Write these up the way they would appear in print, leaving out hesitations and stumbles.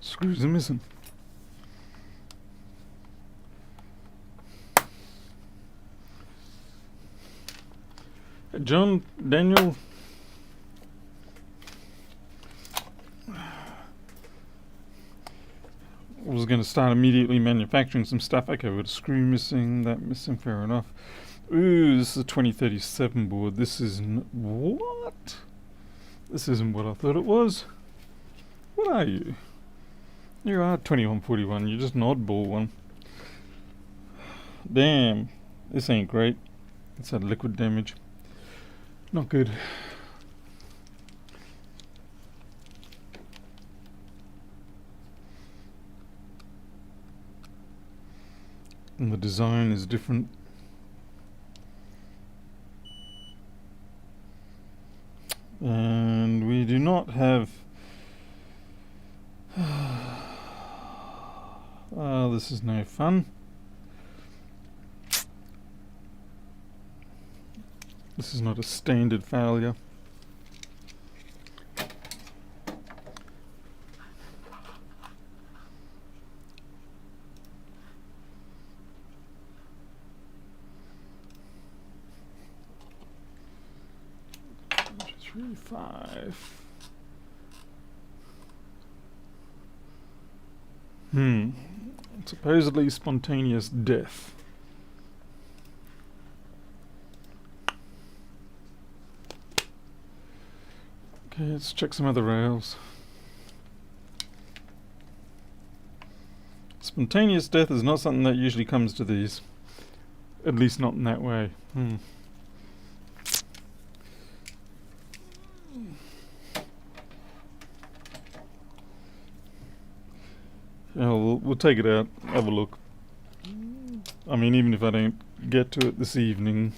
Screws are missing. John, Daniel. I was going to start immediately manufacturing some stuff. Okay, we've got a screw missing, that missing, fair enough. Ooh, this is a 2037 board. This isn't... What? This isn't what I thought it was. What are you? You are 2141, you're just an oddball one. Damn, this ain't great. It's had liquid damage. Not good. And the design is different. And we do not have... Oh, this is no fun. This is not a standard failure. Three, five. Supposedly spontaneous death. Okay, let's check some other rails. Spontaneous death is not something that usually comes to these. At least not in that way. Yeah, we'll take it out, have a look. I mean, even if I don't get to it this evening,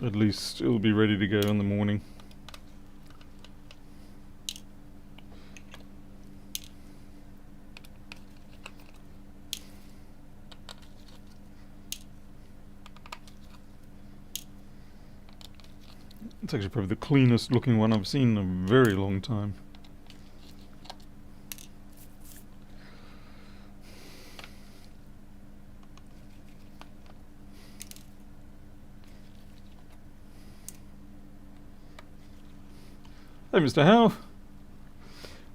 at least it'll be ready to go in the morning. It's actually probably the cleanest looking one I've seen in a very long time. Hey, Mr. Howe.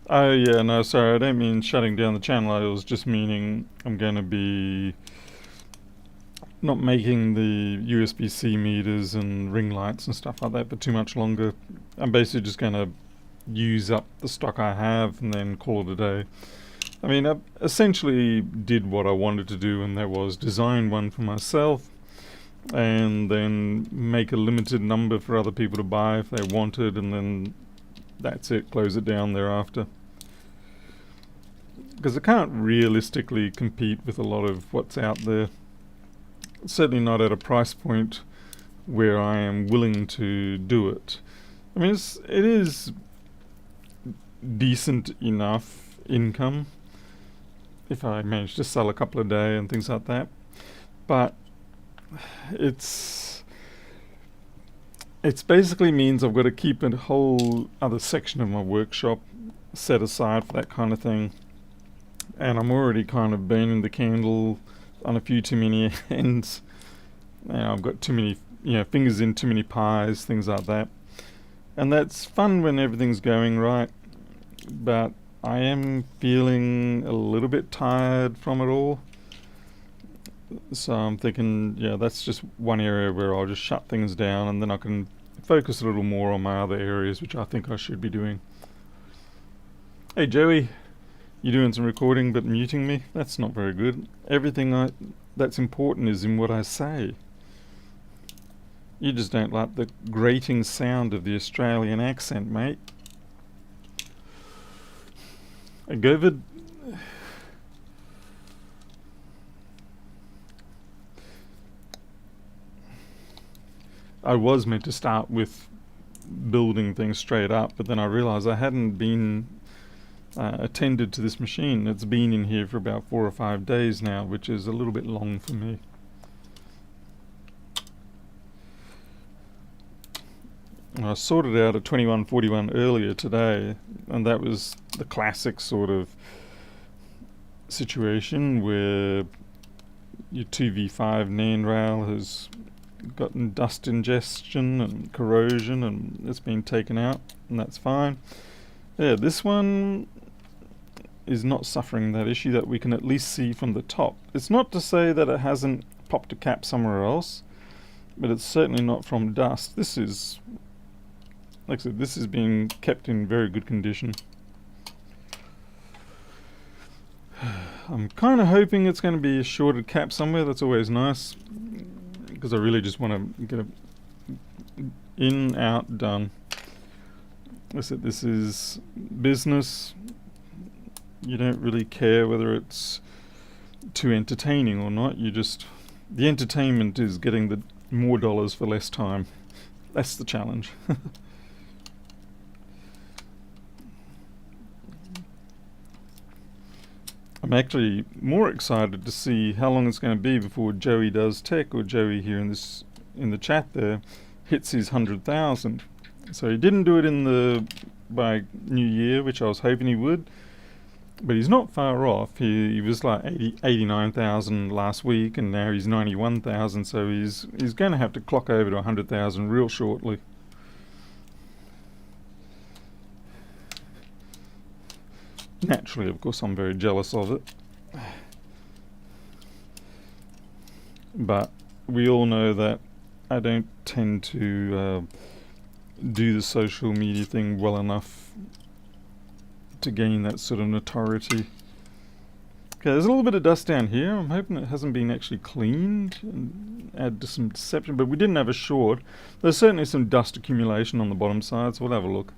Oh, yeah, no, sorry, I don't mean shutting down the channel. I was just meaning I'm going to be not making the USB-C meters and ring lights and stuff like that for too much longer. I'm basically just going to use up the stock I have and then call it a day. I mean, I essentially did what I wanted to do, and that was design one for myself and then make a limited number for other people to buy if they wanted, and then that's it, close it down thereafter. Because I can't realistically compete with a lot of what's out there. Certainly not at a price point where I am willing to do it. I mean, it is decent enough income if I manage to sell a couple a day and things like that. But it's basically means I've got to keep a whole other section of my workshop set aside for that kind of thing. And I'm already kind of burning the candle on a few too many ends. I've got too many, fingers in too many pies, things like that. And that's fun when everything's going right. But I am feeling a little bit tired from it all. So I'm thinking, that's just one area where I'll just shut things down, and then I can focus a little more on my other areas, which I think I should be doing. Hey Joey, you doing some recording but muting me? That's not very good. Everything that's important is in what I say. You just don't like the grating sound of the Australian accent, mate. Govid. I was meant to start with building things straight up, but then I realized I hadn't been attended to this machine. It's been in here for about 4 or 5 days now, which is a little bit long for me. I sorted out a 2141 earlier today, and that was the classic sort of situation where your 2v5 NAND rail has gotten dust ingestion and corrosion and it's been taken out, and that's fine. Yeah, this one is not suffering that issue that we can at least see from the top. It's not to say that it hasn't popped a cap somewhere else, but it's certainly not from dust. This is, like I said, this is being kept in very good condition. I'm kind of hoping it's going to be a shorted cap somewhere. That's always nice, because I really just want to get it in, out, done. Like I said, this is business. You don't really care whether it's too entertaining or not. You just, the entertainment is getting the more dollars for less time. That's the challenge. I'm actually more excited to see how long it's going to be before Joey Does Tech, or Joey here in the chat there, hits his 100,000. So he didn't do it by New Year, which I was hoping he would, but he's not far off. He was like 89,000 last week, and now he's 91,000. So he's going to have to clock over to 100,000 real shortly. Naturally, of course, I'm very jealous of it. But we all know that I don't tend to do the social media thing well enough to gain that sort of notoriety. Okay, there's a little bit of dust down here. I'm hoping it hasn't been actually cleaned and add to some deception, but we didn't have a short. There's certainly some dust accumulation on the bottom side, so we'll have a look.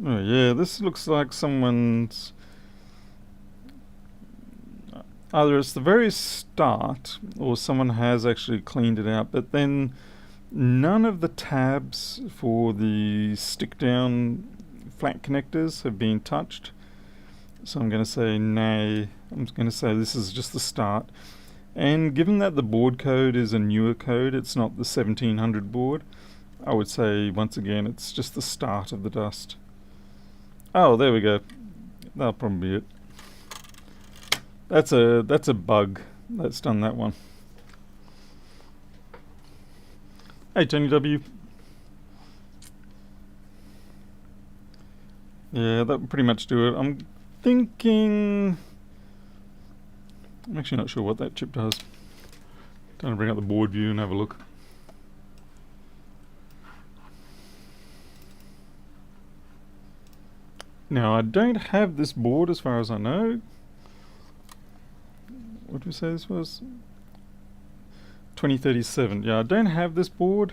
Oh yeah, this looks like someone's, either it's the very start or someone has actually cleaned it out, but then none of the tabs for the stick down flat connectors have been touched. So I'm going to say nay. I'm going to say this is just the start. And given that the board code is a newer code, it's not the 1700 board, I would say once again it's just the start of the dust. Oh, there we go. That'll probably be it. That's a bug that's done that one. Hey, Tony W. Yeah, that would pretty much do it. I'm thinking, I'm actually not sure what that chip does. Trying to bring up the board view and have a look. Now, I don't have this board as far as I know. What did we say this was? 2037. Yeah, I don't have this board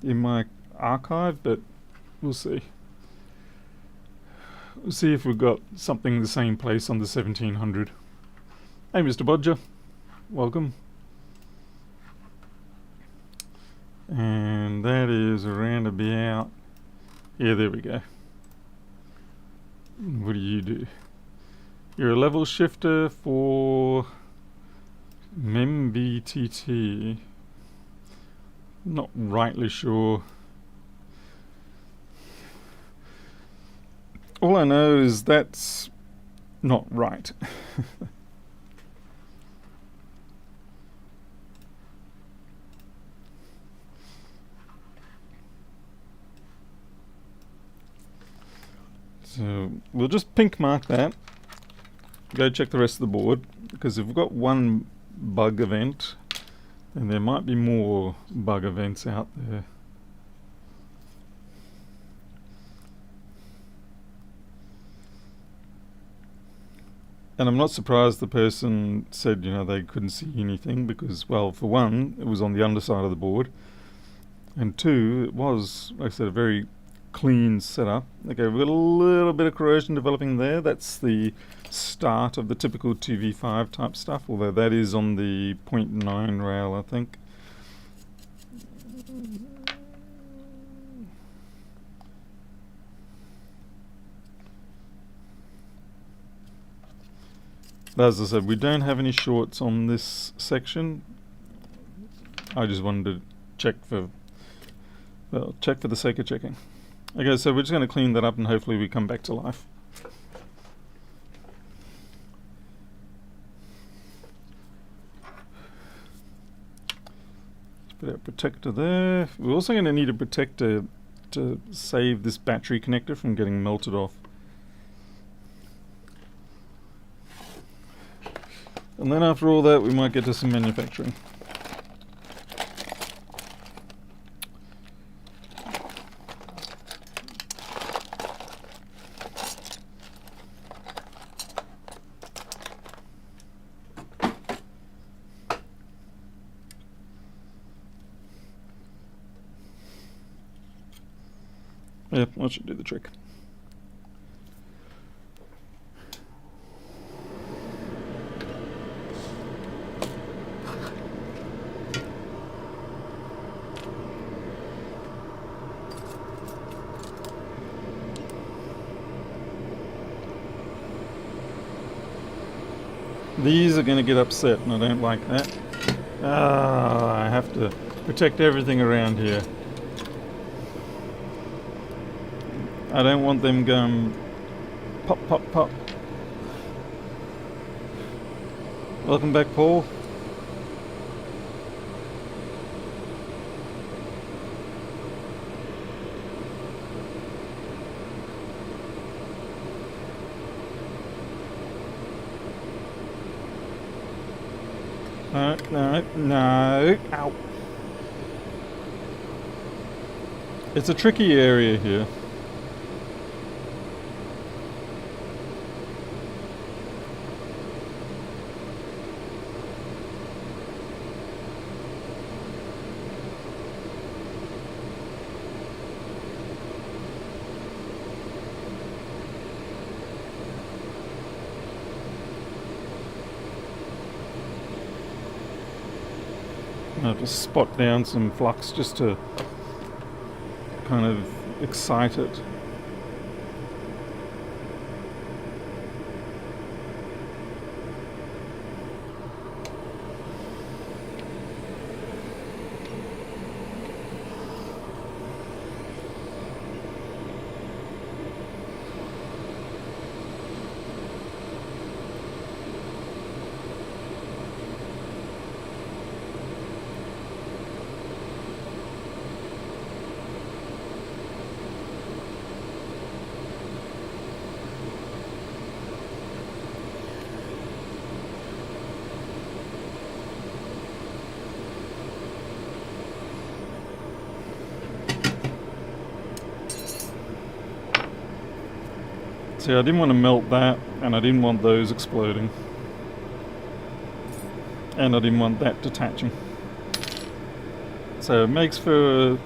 in my archive, but we'll see. We'll see if we've got something in the same place on the 1700. Hey, Mr. Bodger. Welcome. And that is around about... Yeah, there we go. What do you do? You're a level shifter for MemBTT. Not rightly sure. All I know is that's not right. So we'll just pink mark that. Go check the rest of the board, because if we've got one bug event, then there might be more bug events out there. And I'm not surprised the person said, you know, they couldn't see anything, because, well, for one, it was on the underside of the board, and two, it was, like I said, a very clean setup. Okay, we've got a little bit of corrosion developing there. That's the start of the typical 2v5 type stuff, although that is on the 0.9 rail, I think. As I said, we don't have any shorts on this section. I just wanted to check for the sake of checking. Okay, so we're just going to clean that up and hopefully we come back to life. Put our protector there. We're also going to need a protector to save this battery connector from getting melted off. And then after all that, we might get to some manufacturing. Yep, that should do the trick. These are going to get upset and I don't like that. I have to protect everything around here. I don't want them going pop, pop, pop. Welcome back, Paul. No. Ow. It's a tricky area here. I have to spot down some flux just to kind of excite it. See, I didn't want to melt that, and I didn't want those exploding. And I didn't want that detaching. So it makes for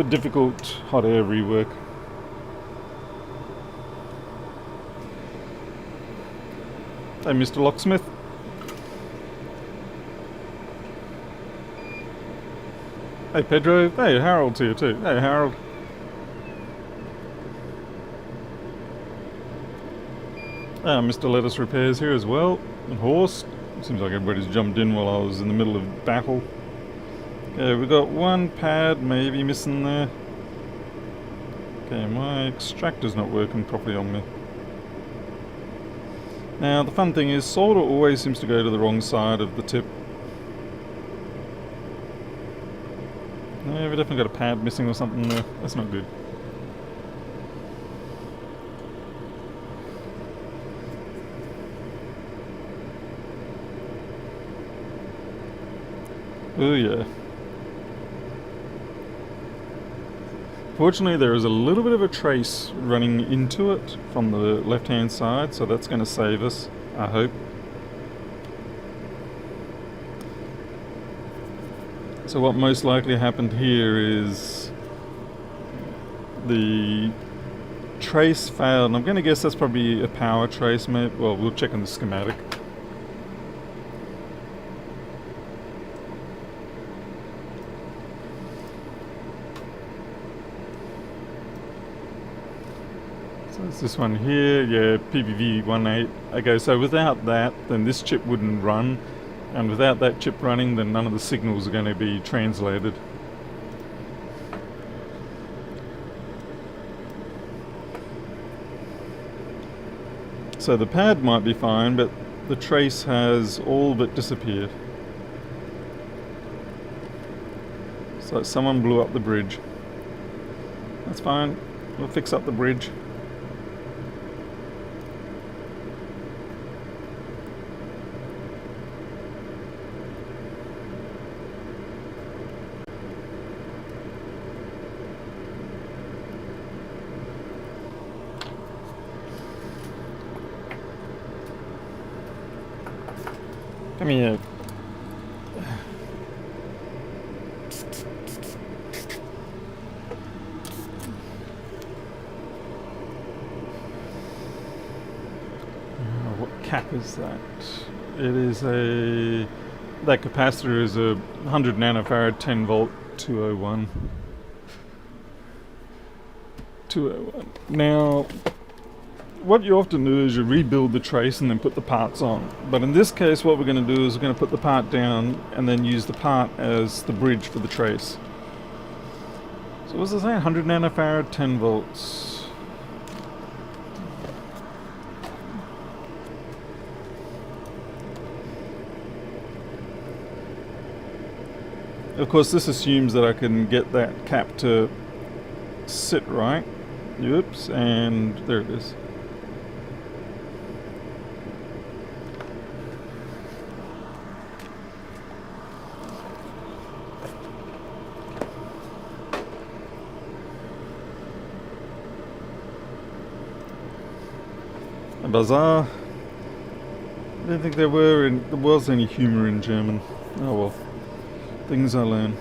difficult hot air rework. Hey, Mr. Locksmith. Hey, Pedro. Hey, Harold's here too. Hey, Harold. Mr. Lettuce Repairs here as well. And Horst. Seems like everybody's jumped in while I was in the middle of battle. Okay, we got one pad maybe missing there. Okay, my extractor's not working properly on me. Now, the fun thing is, solder always seems to go to the wrong side of the tip. Yeah, we definitely got a pad missing or something there. That's not good. Oh yeah. Fortunately, there is a little bit of a trace running into it from the left-hand side, so that's going to save us, I hope. So what most likely happened here is the trace failed, and I'm going to guess that's probably a power trace, maybe. Well, we'll check on the schematic. There's this one here, yeah, PVV18. Okay, so without that, then this chip wouldn't run, and without that chip running, then none of the signals are going to be translated. So the pad might be fine, but the trace has all but disappeared. So someone blew up the bridge. That's fine, we'll fix up the bridge. Come here. What cap is that? It is that capacitor is a 100 nanofarad 10 volt 201. 201. Now, what you often do is you rebuild the trace and then put the parts on. But in this case, what we're going to do is we're going to put the part down and then use the part as the bridge for the trace. So what's it say? 100 nanofarad, 10 volts. Of course, this assumes that I can get that cap to sit right. Oops, and there it is. A bazaar. I didn't think there was any humour in German. Oh well, things I learn.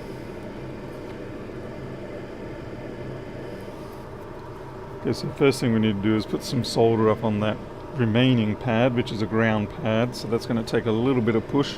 Okay, so the first thing we need to do is put some solder up on that remaining pad, which is a ground pad, so that's going to take a little bit of push.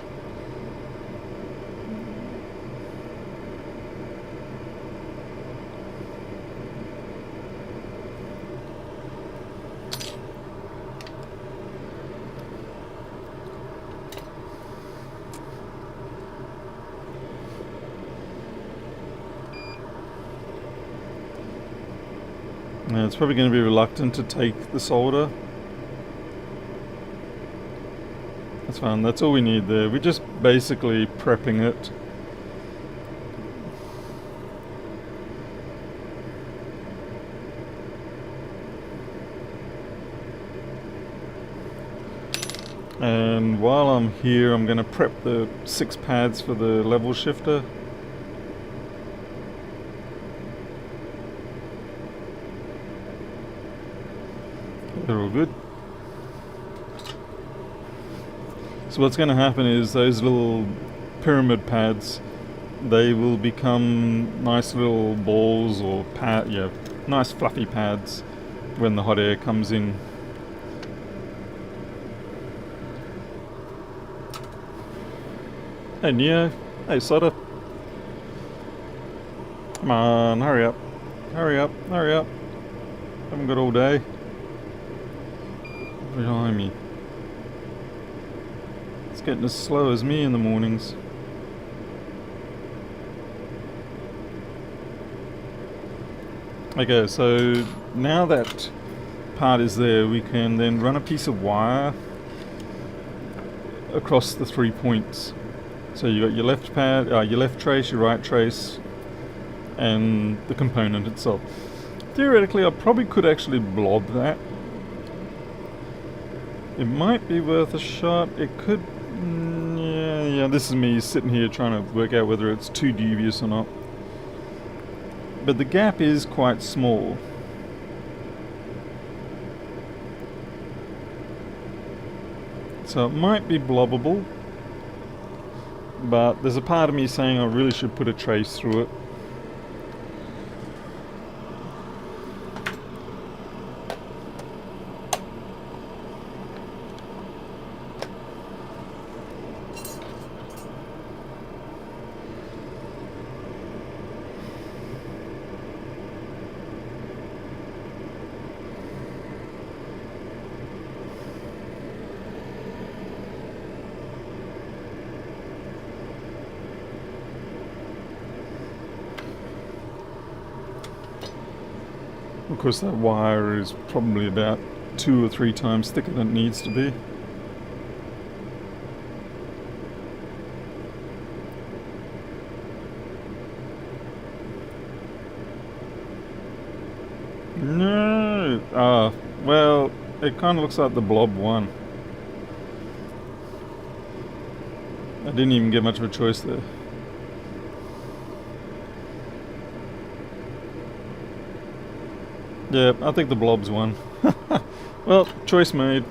Now it's probably going to be reluctant to take the solder. That's fine, that's all we need there. We're just basically prepping it. And while I'm here, I'm going to prep the 6 pads for the level shifter. They're all good. So what's going to happen is those little pyramid pads, they will become nice little balls or nice fluffy pads when the hot air comes in. Hey Neo, hey Soda. Come on, hurry up. Hurry up, hurry up. Haven't got all day. Behind me. It's getting as slow as me in the mornings. Okay, so now that part is there, we can then run a piece of wire across the 3 points. So you got your left pad, your left trace, your right trace, and the component itself. Theoretically, I probably could actually blob that. It might be worth a shot. It could... yeah, this is me sitting here trying to work out whether it's too dubious or not. But the gap is quite small. So it might be blobbable. But there's a part of me saying I really should put a trace through it. because that wire is probably about 2 or 3 times thicker than it needs to be. No! Well, it kind of looks like the blob one. I didn't even get much of a choice there. Yeah, I think the blob's won. Well, choice made.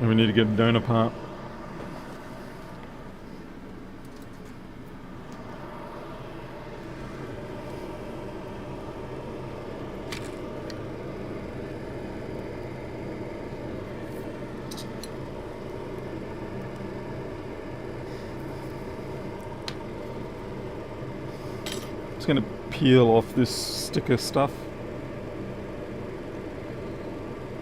And we need to get a donor part. Just going to peel off this sticker stuff.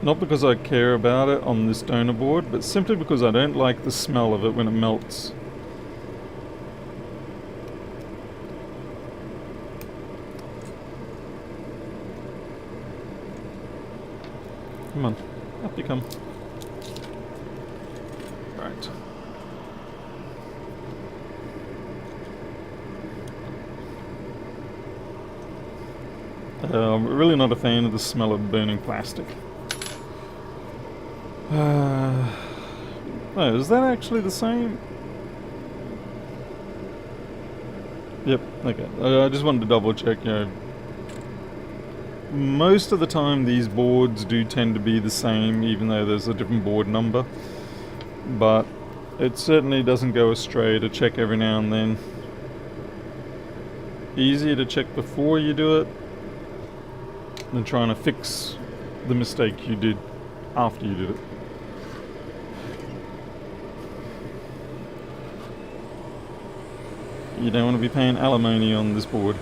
Not because I care about it on this donor board, but simply because I don't like the smell of it when it melts. Come on, up you come. Right. I'm really not a fan of the smell of burning plastic. Oh, is that actually the same? Yep, okay. I just wanted to double check, you know. Most of the time these boards do tend to be the same, even though there's a different board number. But it certainly doesn't go astray to check every now and then. Easier to check before you do it than trying to fix the mistake you did after you did it. You don't want to be paying alimony on this board.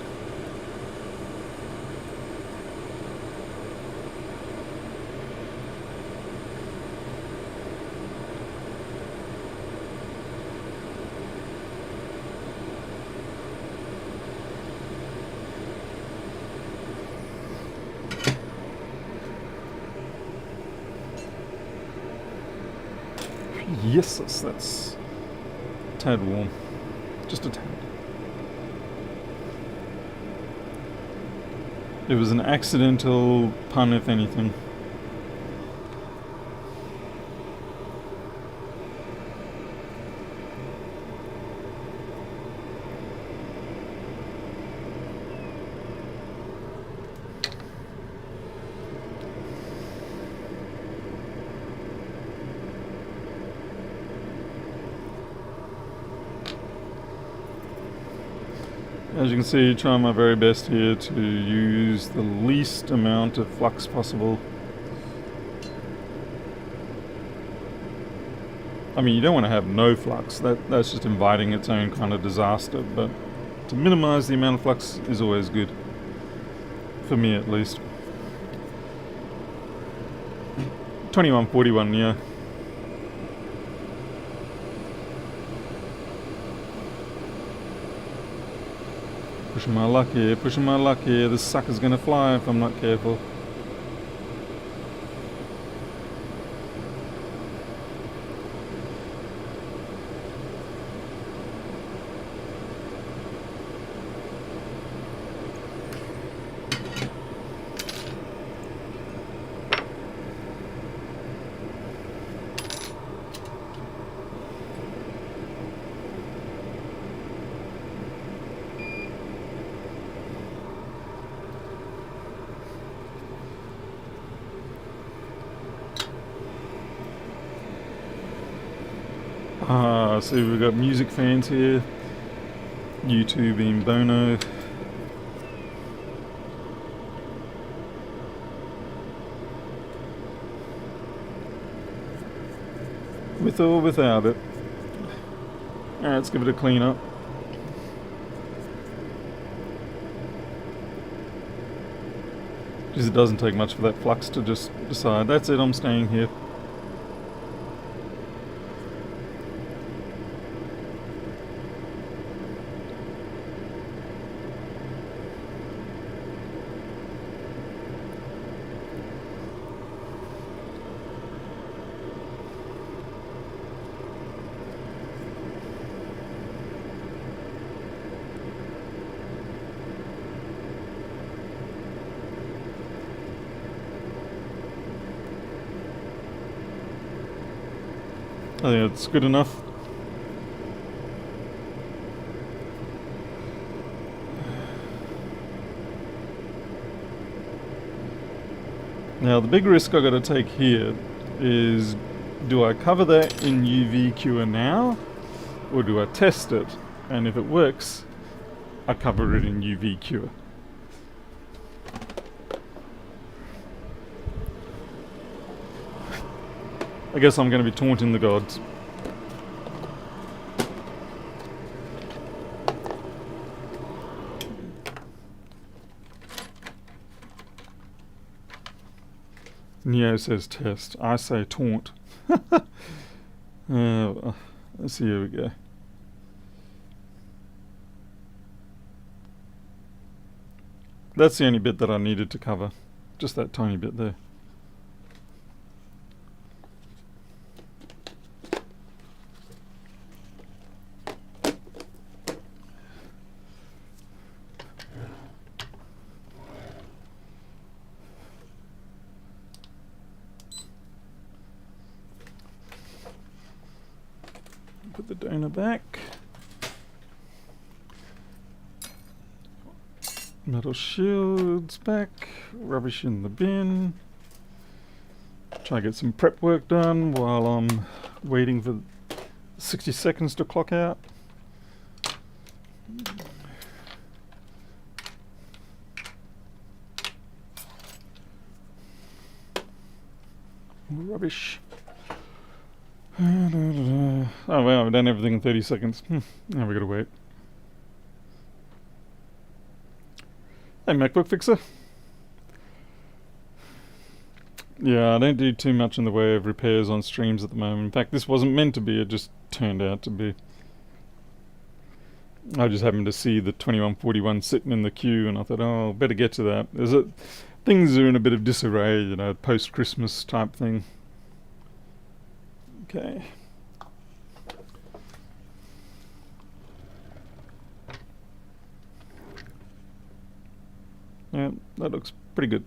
Yes, that's a tad warm. Just a tad. It was an accidental pun, if anything. As you can see, trying my very best here to use the least amount of flux possible. I mean, you don't want to have no flux, that's just inviting its own kind of disaster, but to minimize the amount of flux is always good. For me at least. 2141, yeah. Pushing my luck here, pushing my luck here. This sucker's gonna fly if I'm not careful. See, we've got music fans here. YouTube in Bono. With or without it. Alright, let's give it a clean up. Because it doesn't take much for that flux to just decide, that's it, I'm staying here. I think that's good enough. Now the big risk I got to take here is, do I cover that in UV cure now, or do I test it? And if it works, I cover it in UV cure. I guess I'm going to be taunting the gods. Neo says test. I say taunt. Let's see, here we go. That's the only bit that I needed to cover. Just that tiny bit there. Put the donor back. Metal shields back. Rubbish in the bin. Try to get some prep work done while I'm waiting for 60 seconds to clock out. More rubbish. Oh wow, I've done everything in 30 seconds. Now we gotta wait. Hey MacBook Fixer. Yeah, I don't do too much in the way of repairs on streams at the moment. In fact, this wasn't meant to be, it just turned out to be. I just happened to see the 2141 sitting in the queue and I thought, oh, better get to that. Things are in a bit of disarray, you know, post-Christmas type thing. Okay. Yeah, that looks pretty good.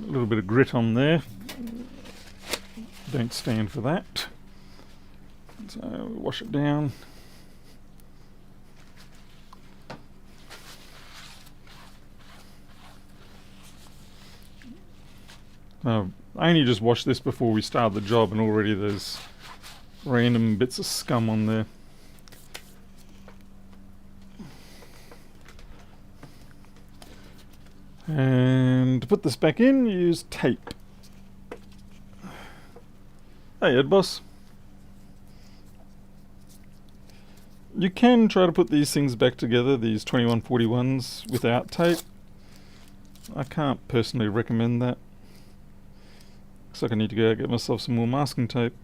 A little bit of grit on there. Don't stand for that. So wash it down. I only just washed this before we started the job and already there's random bits of scum on there. And to put this back in, use tape. Hey Ed Boss. You can try to put these things back together, these 2141s, without tape. I can't personally recommend that. Looks like I need to go out and get myself some more masking tape.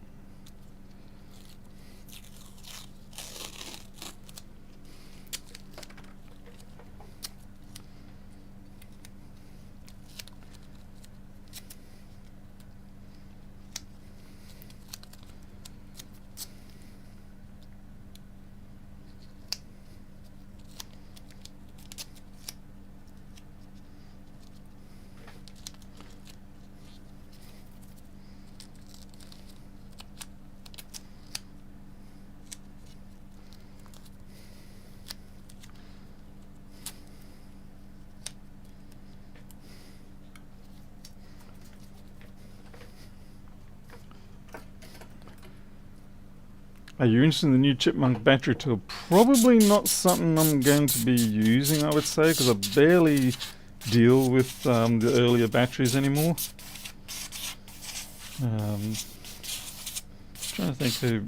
Are you interested in the new Chipmunk battery tool? Probably not something I'm going to be using, I would say, because I barely deal with the earlier batteries anymore. Trying to think who...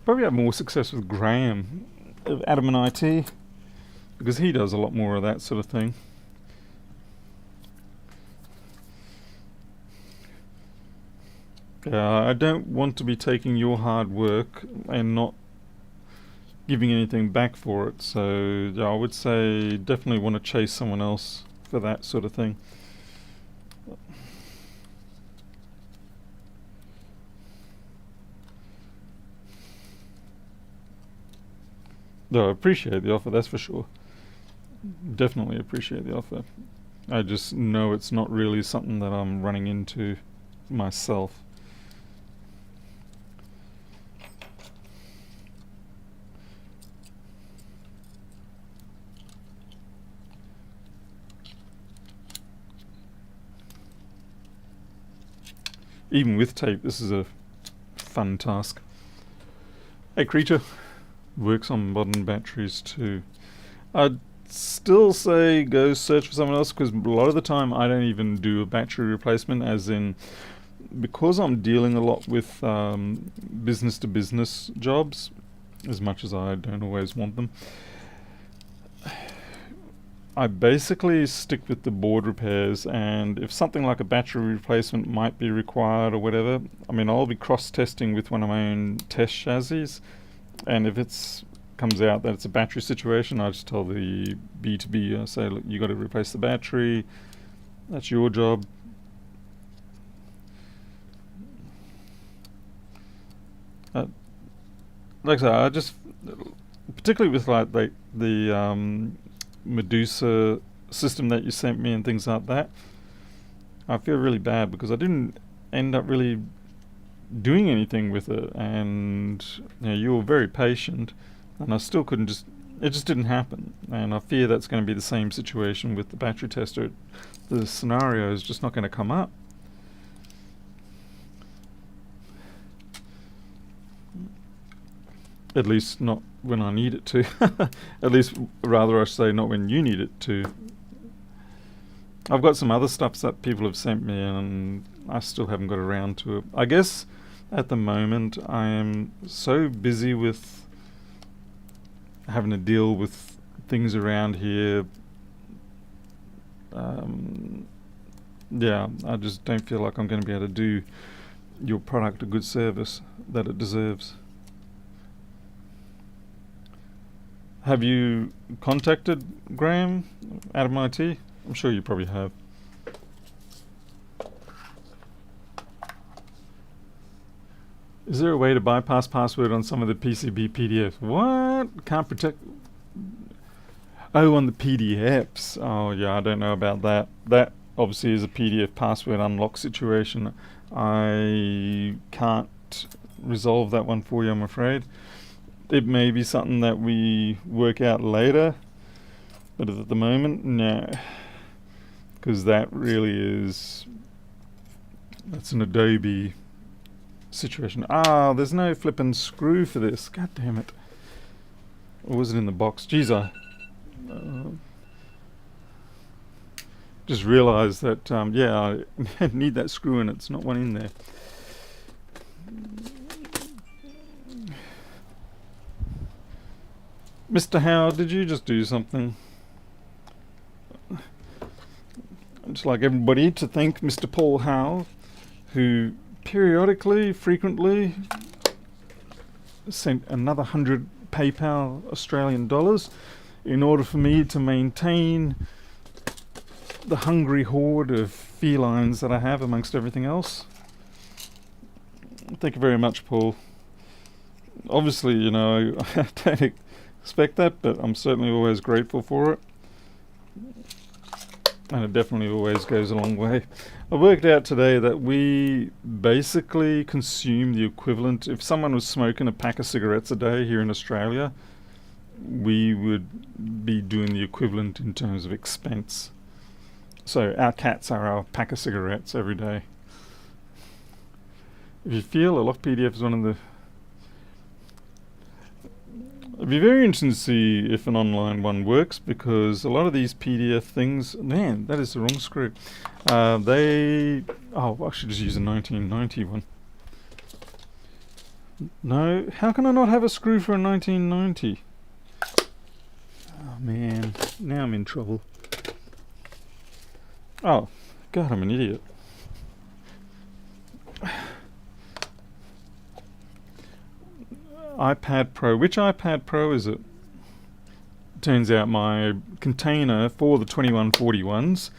Probably have more success with Graham of Adam and IT, because he does a lot more of that sort of thing. I don't want to be taking your hard work and not giving anything back for it, so yeah, I would say definitely want to chase someone else for that sort of thing. Though I appreciate the offer, that's for sure. definitely appreciate the offer. I just know it's not really something that I'm running into myself. Even with tape, this is a fun task. Hey creature, works on modern batteries too. I'd still say go search for someone else, because a lot of the time I don't even do a battery replacement, as in, because I'm dealing a lot with business to business jobs, as much as I don't always want them. I basically stick with the board repairs, and if something like a battery replacement might be required or whatever, I mean, I'll be cross-testing with one of my own test chassis, and if it's comes out that it's a battery situation, I just tell the B2B, I say, look, you got to replace the battery, that's your job. Like I say, I just, particularly with like the Medusa system that you sent me and things like that, I feel really bad because I didn't end up really doing anything with it, and you were very patient, and I still couldn't it just didn't happen, and I fear that's going to be the same situation with the battery tester. The scenario is just not going to come up. At least not when I need it to. At least, rather I should say, not when you need it to. I've got some other stuff that people have sent me and I still haven't got around to it. I guess at the moment I am so busy with having to deal with things around here. Yeah, I just don't feel like I'm going to be able to do your product a good service that it deserves. Have you contacted Graham out of IT? I'm sure you probably have. Is there a way to bypass password on some of the PCB PDFs? What? Can't protect... Oh, on the PDFs. Oh, yeah, I don't know about that. That obviously is a PDF password unlock situation. I can't resolve that one for you, I'm afraid. It may be something that we work out later, but at the moment, no. Because that really is... That's an Adobe situation. Ah, there's no flippin' screw for this. God damn it. Or was it in the box? Jeez, I just realised that, yeah, I need that screw and it's not one in there. Mr. Howe, did you just do something? I'd just like everybody to thank Mr. Paul Howe, who periodically, frequently, sent another 100 PayPal Australian dollars in order for me to maintain the hungry horde of felines that I have amongst everything else. Thank you very much, Paul. Obviously, you know, I don't expect that, but I'm certainly always grateful for it. And it definitely always goes a long way. I worked out today that we basically consume the equivalent. If someone was smoking a pack of cigarettes a day here in Australia, we would be doing the equivalent in terms of expense. So our cats are our pack of cigarettes every day. If you feel a lock PDF is one of the... It'd be very interesting to see if an online one works, because a lot of these PDF things... Man, that is the wrong screw. Oh, I should just use a 1990 one. No, how can I not have a screw for a 1990? Oh man, now I'm in trouble. Oh, God, I'm an idiot. iPad Pro. Which iPad Pro is it? Turns out my container for the 2141s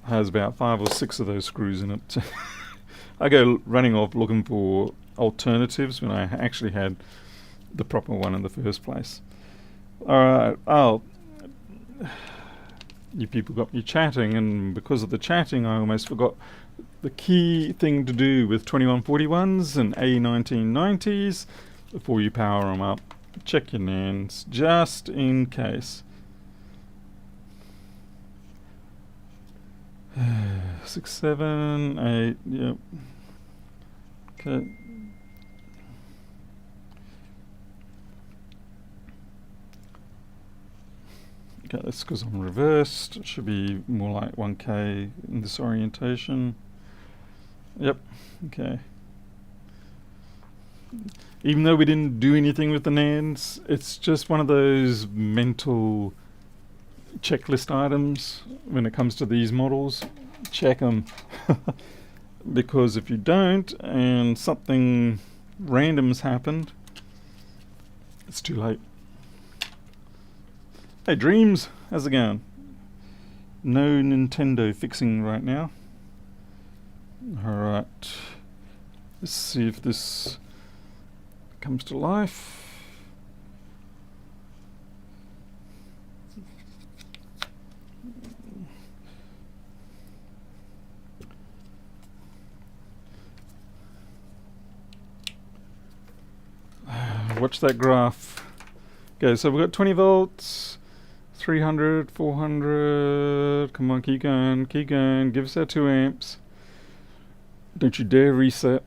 has about 5 or 6 of those screws in it. I go running off looking for alternatives when I actually had the proper one in the first place. Alright, you people got me chatting, and because of the chatting I almost forgot the key thing to do with 2141s and A1990s before you power them up. Check your NANDs, just in case. 6, 7, 8, yep. Okay. Okay, that's because I'm reversed. It should be more like 1K in this orientation. Yep, okay. Even though we didn't do anything with the NANDs, it's just one of those mental checklist items when it comes to these models. Check them. Because if you don't and something random's happened, it's too late. Hey Dreams, how's it going? No Nintendo fixing right now. Alright, let's see if this comes to life. Watch that graph. Okay, so we've got 20 volts, 300, 400. Come on, keep going, give us that 2 amps. Don't you dare reset.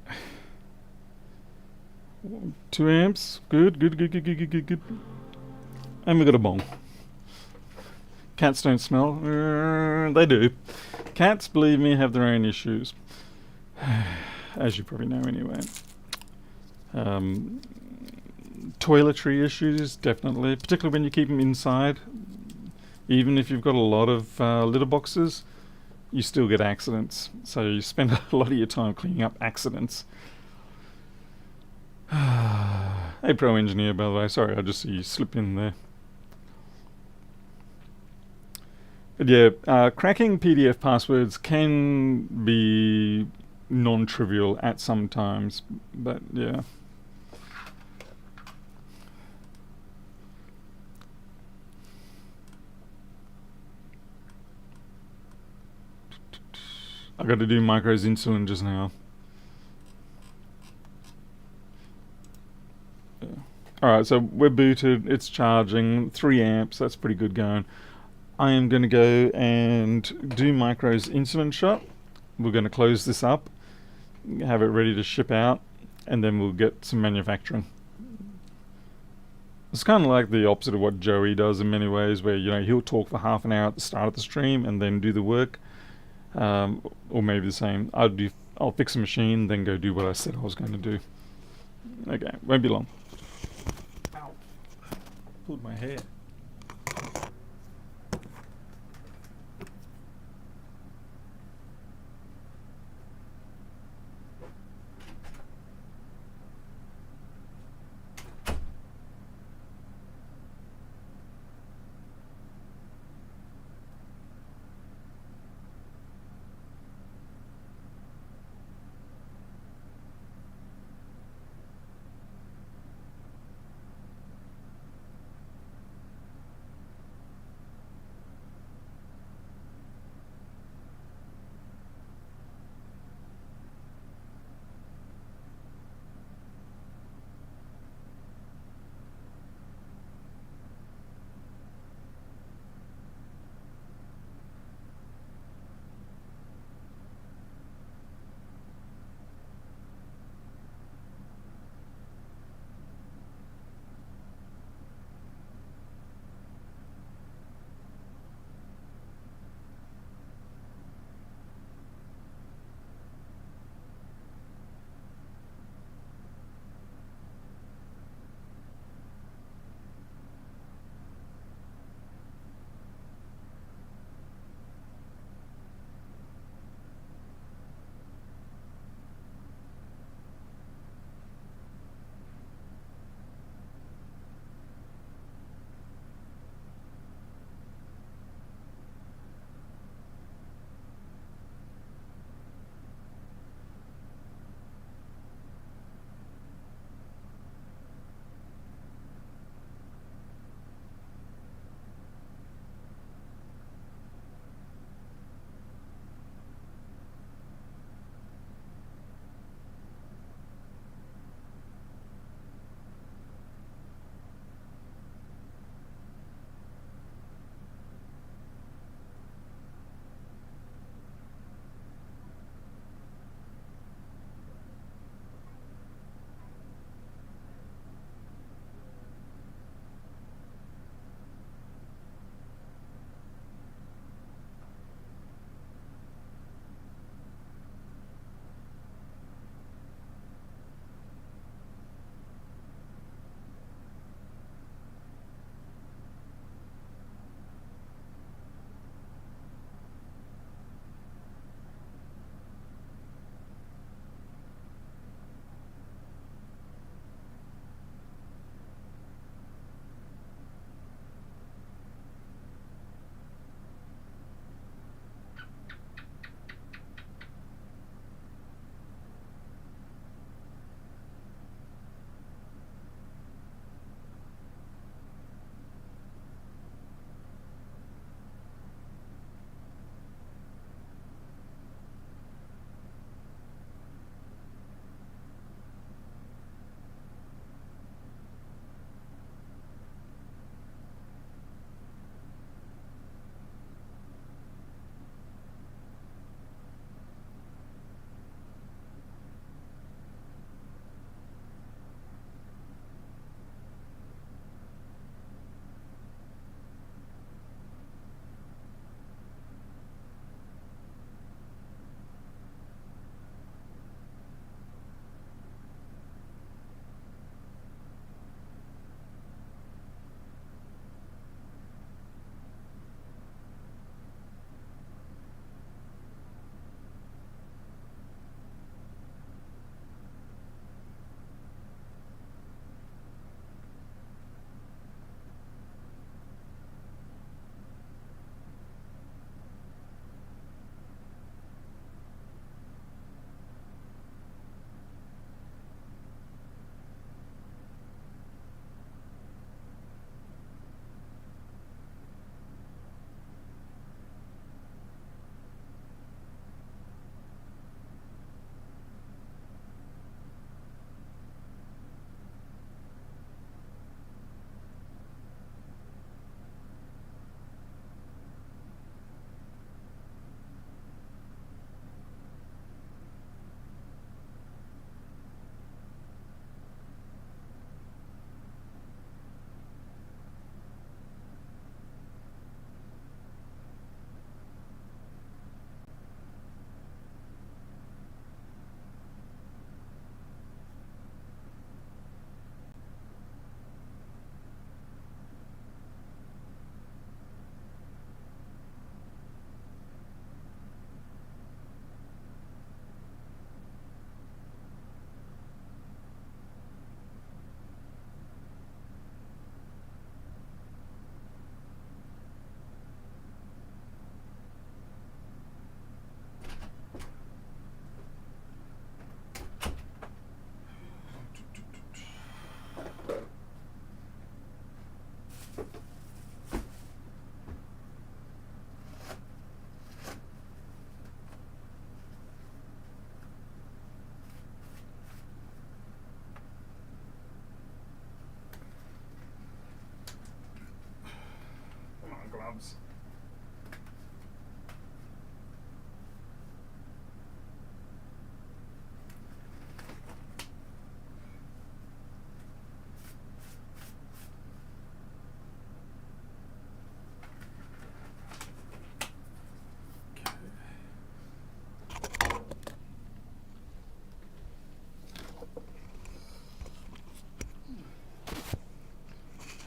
2 amps, good. And we got a bong. Cats don't smell. They do. Cats, believe me, have their own issues. As you probably know anyway. Toiletry issues, definitely, particularly when you keep them inside. Even if you've got a lot of litter boxes, you still get accidents. So you spend a lot of your time cleaning up accidents. Hey, Pro Engineer, by the way. Sorry, I just see you slip in there. But yeah, cracking PDF passwords can be non-trivial at some times, but yeah. I got to do micros insulin just now. Yeah. Alright, so we're booted, it's charging, 3 amps, that's pretty good going. I am going to go and do micros insulin shot. We're going to close this up, have it ready to ship out, and then we'll get some manufacturing. It's kind of like the opposite of what Joey does in many ways, where he'll talk for half an hour at the start of the stream and then do the work. Or maybe the same. I'll fix a machine, then go do what I said I was going to do. Okay, won't be long. Ow. Pulled my hair.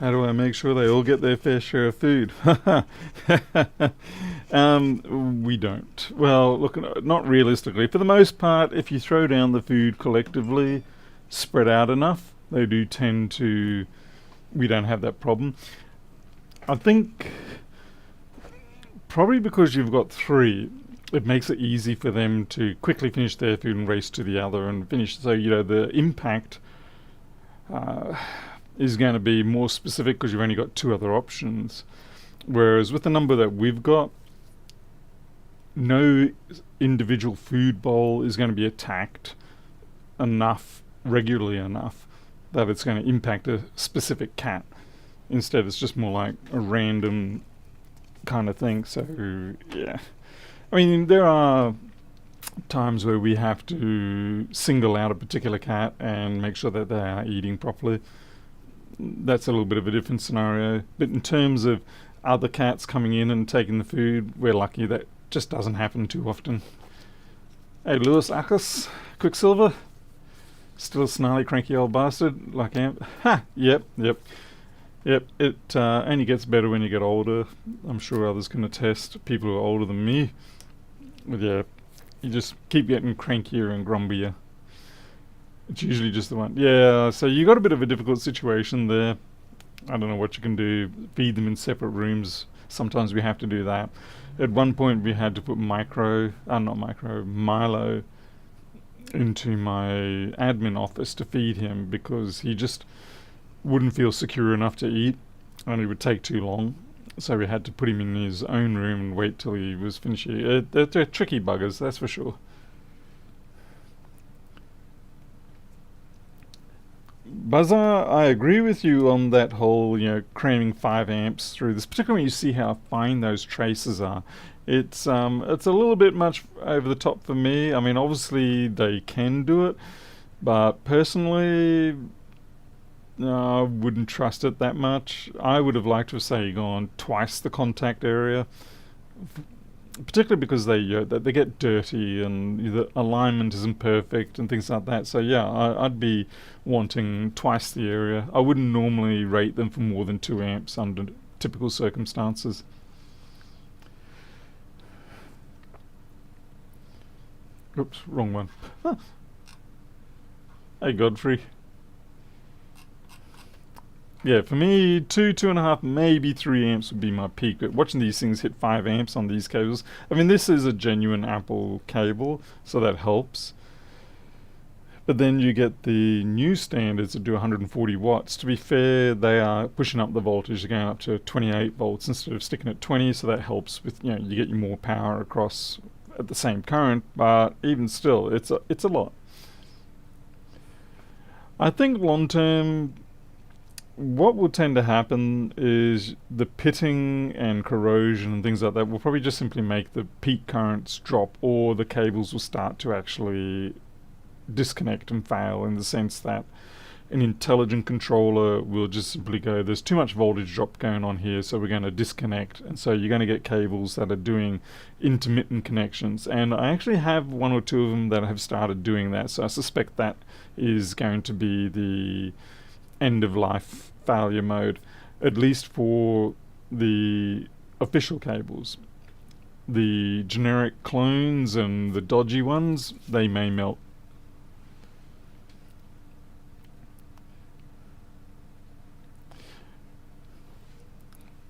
How do I make sure they all get their fair share of food? We don't. Well, look, not realistically. For the most part, if you throw down the food collectively, spread out enough, they do tend to... We don't have that problem. I think probably because you've got 3, it makes it easy for them to quickly finish their food and race to the other and finish. So, the impact is going to be more specific because you've only got 2 other options. Whereas with the number that we've got, no individual food bowl is going to be attacked regularly enough, that it's going to impact a specific cat. Instead, it's just more like a random kind of thing. So, yeah. I mean, there are times where we have to single out a particular cat and make sure that they are eating properly. That's a little bit of a different scenario. But in terms of other cats coming in and taking the food, we're lucky that just doesn't happen too often. Hey, Lewis Akis, Quicksilver, still a snarly, cranky old bastard like I am. Ha! Yep. It only gets better when you get older. I'm sure others can attest. People who are older than me. But yeah, you just keep getting crankier and grumpier. It's usually just the one. Yeah, so you got a bit of a difficult situation there. I don't know what you can do. Feed them in separate rooms. Sometimes we have to do that. At one point we had to put Milo into my admin office to feed him because he just wouldn't feel secure enough to eat and it would take too long. So we had to put him in his own room and wait till he was finished. They're tricky buggers, that's for sure. Buzzer, I agree with you on that whole, cramming 5 amps through this, particularly when you see how fine those traces are. It's a little bit much over the top for me. I mean, obviously they can do it, but personally, I wouldn't trust it that much. I would have liked to have, say, gone twice the contact area, particularly because they get dirty and the alignment isn't perfect and things like that. So yeah, I'd be wanting twice the area. I wouldn't normally rate them for more than 2 amps under typical circumstances. Oops, wrong one. Huh. Hey Godfrey. Yeah, for me, 2.5, maybe 3 amps would be my peak. But watching these things hit 5 amps on these cables, I mean, this is a genuine Apple cable, so that helps. But then you get the new standards that do 140 watts. To be fair, they are pushing up the voltage, going up to 28 volts instead of sticking at 20, so that helps with, you get you more power across at the same current. But even still, it's a lot. I think long term, what will tend to happen is the pitting and corrosion and things like that will probably just simply make the peak currents drop, or the cables will start to actually disconnect and fail, in the sense that an intelligent controller will just simply go, there's too much voltage drop going on here, so we're going to disconnect. And so you're going to get cables that are doing intermittent connections. And I actually have 1 or 2 of them that have started doing that, so I suspect that is going to be the end of life failure mode, at least for the official cables. The generic clones and the dodgy ones, they may melt.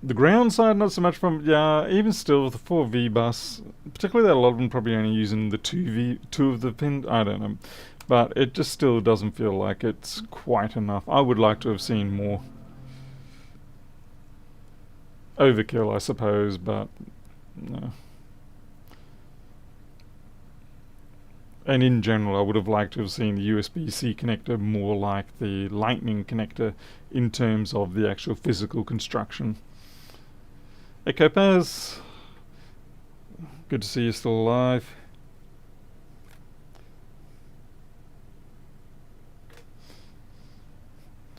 The ground side, not so much from, even still with the 4V bus, particularly that a lot of them probably only using the 2 of the pin, I don't know. But it just still doesn't feel like it's quite enough. I would like to have seen more. Overkill, I suppose, but no. And in general, I would have liked to have seen the USB-C connector more like the Lightning connector in terms of the actual physical construction. Hey Copaz, good to see you still alive.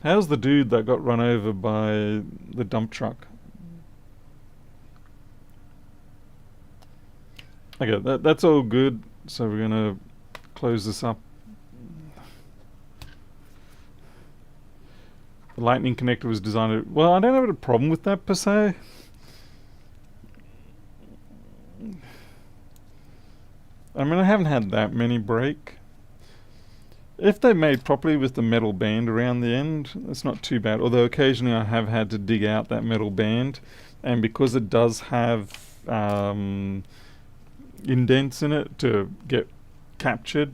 How's the dude that got run over by the dump truck? Okay, that's all good. So we're gonna close this up. The lightning connector was designed. Well, I don't have a problem with that per se. I mean, I haven't had that many break. If they're made properly with the metal band around the end, it's not too bad. Although occasionally I have had to dig out that metal band, and because it does have indents in it to get captured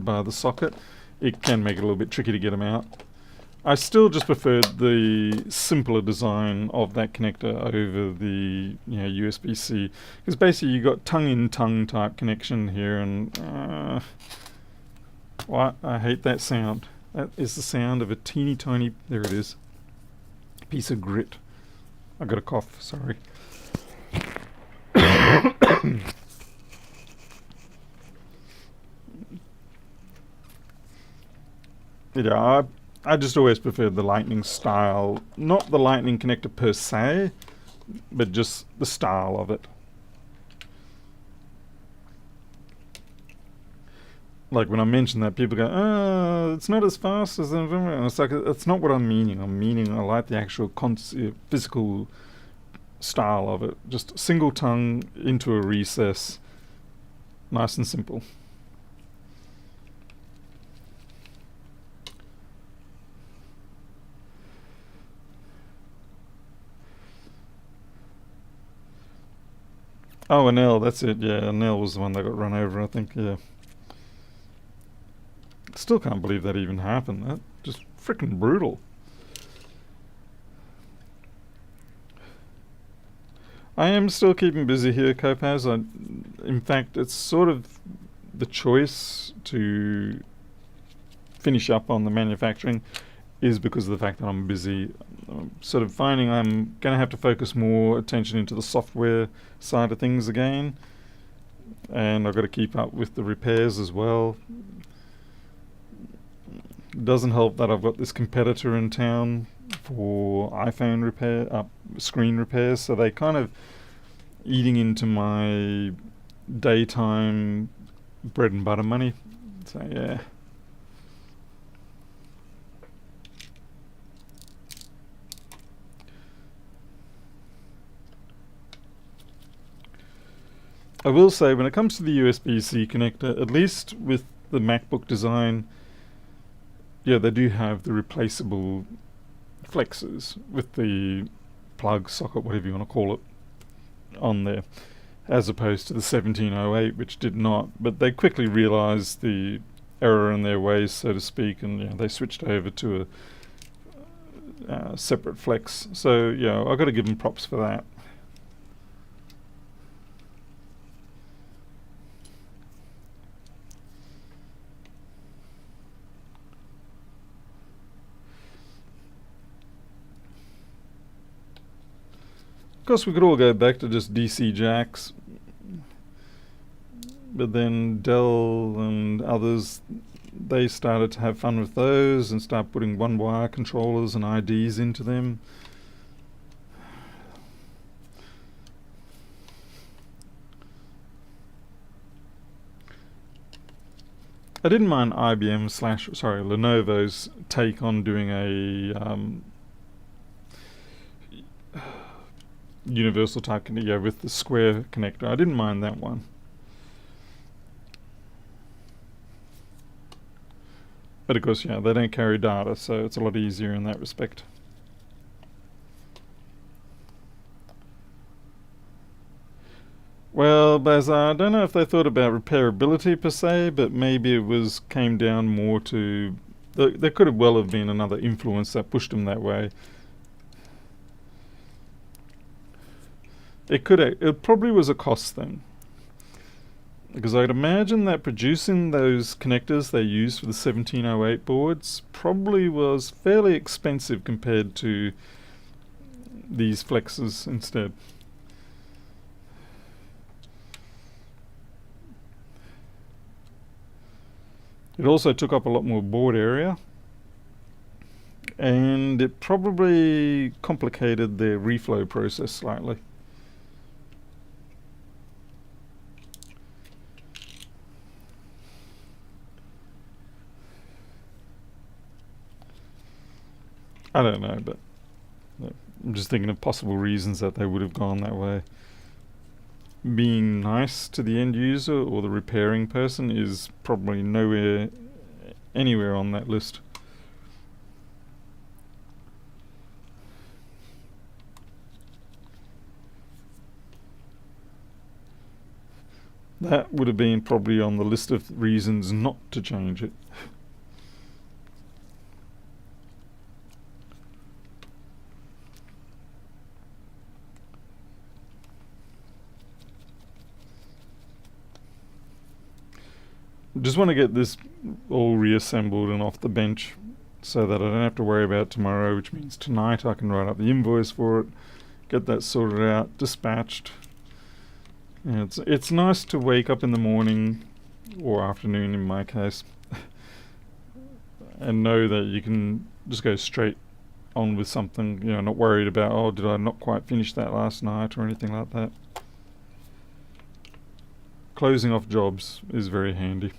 by the socket, it can make it a little bit tricky to get them out. I still just preferred the simpler design of that connector over the USB-C, because basically you got tongue-in-tongue type connection here, and what? I hate that sound. That is the sound of a teeny tiny, there it is, piece of grit. I got a cough, sorry. Yeah, I just always preferred the lightning style, not the lightning connector per se, but just the style of it. Like when I mention that, people go, "Oh, it's not as fast as," and it's like, that's not what I'm meaning. I like the actual physical style of it. Just single tongue into a recess, nice and simple. Oh, an L, that's it. Yeah, an L was the one that got run over, I think. Yeah. Still can't believe that even happened. That just freaking brutal. I am still keeping busy here, Copaz. In fact, it's sort of the choice to finish up on the manufacturing is because of the fact that I'm busy. I'm sort of finding I'm going to have to focus more attention into the software side of things again, and I've got to keep up with the repairs as well. It doesn't help that I've got this competitor in town for iPhone repair, screen repairs, so they kind of eating into my daytime bread and butter money. So yeah. I will say, when it comes to the USB-C connector, at least with the MacBook design, yeah, they do have the replaceable flexes with the plug, socket, whatever you want to call it, on there, as opposed to the 1708, which did not. But they quickly realized the error in their ways, so to speak, and they switched over to a separate flex. So yeah, I've got to give them props for that. Of course, we could all go back to just DC jacks, but then Dell and others, they started to have fun with those and start putting one-wire controllers and IDs into them. I didn't mind Lenovo's take on doing a universal type connector with the square connector. I didn't mind that one. But of course, they don't carry data, so it's a lot easier in that respect. Well, Baz, I don't know if they thought about repairability per se, but maybe it came down more to there could have well have been another influence that pushed them that way. It probably was a cost thing. Because I'd imagine that producing those connectors they used for the 1708 boards probably was fairly expensive compared to these flexes instead. It also took up a lot more board area, and it probably complicated their reflow process slightly. I don't know, but I'm just thinking of possible reasons that they would have gone that way. Being nice to the end user or the repairing person is probably anywhere on that list. That would have been probably on the list of reasons not to change it. Just want to get this all reassembled and off the bench so that I don't have to worry about it tomorrow, which means tonight I can write up the invoice for it, get that sorted out, dispatched. And it's nice to wake up in the morning, or afternoon in my case, and know that you can just go straight on with something, not worried about, oh, did I not quite finish that last night or anything like that. Closing off jobs is very handy.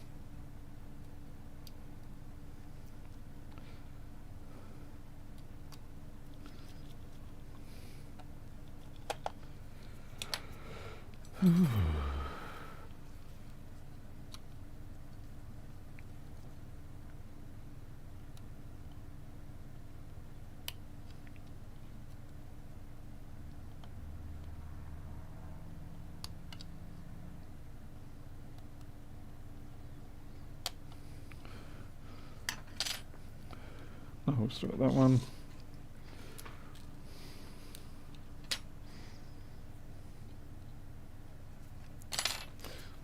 Oh, we'll start that one.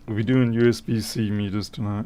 We'll be doing USB-C meters tonight.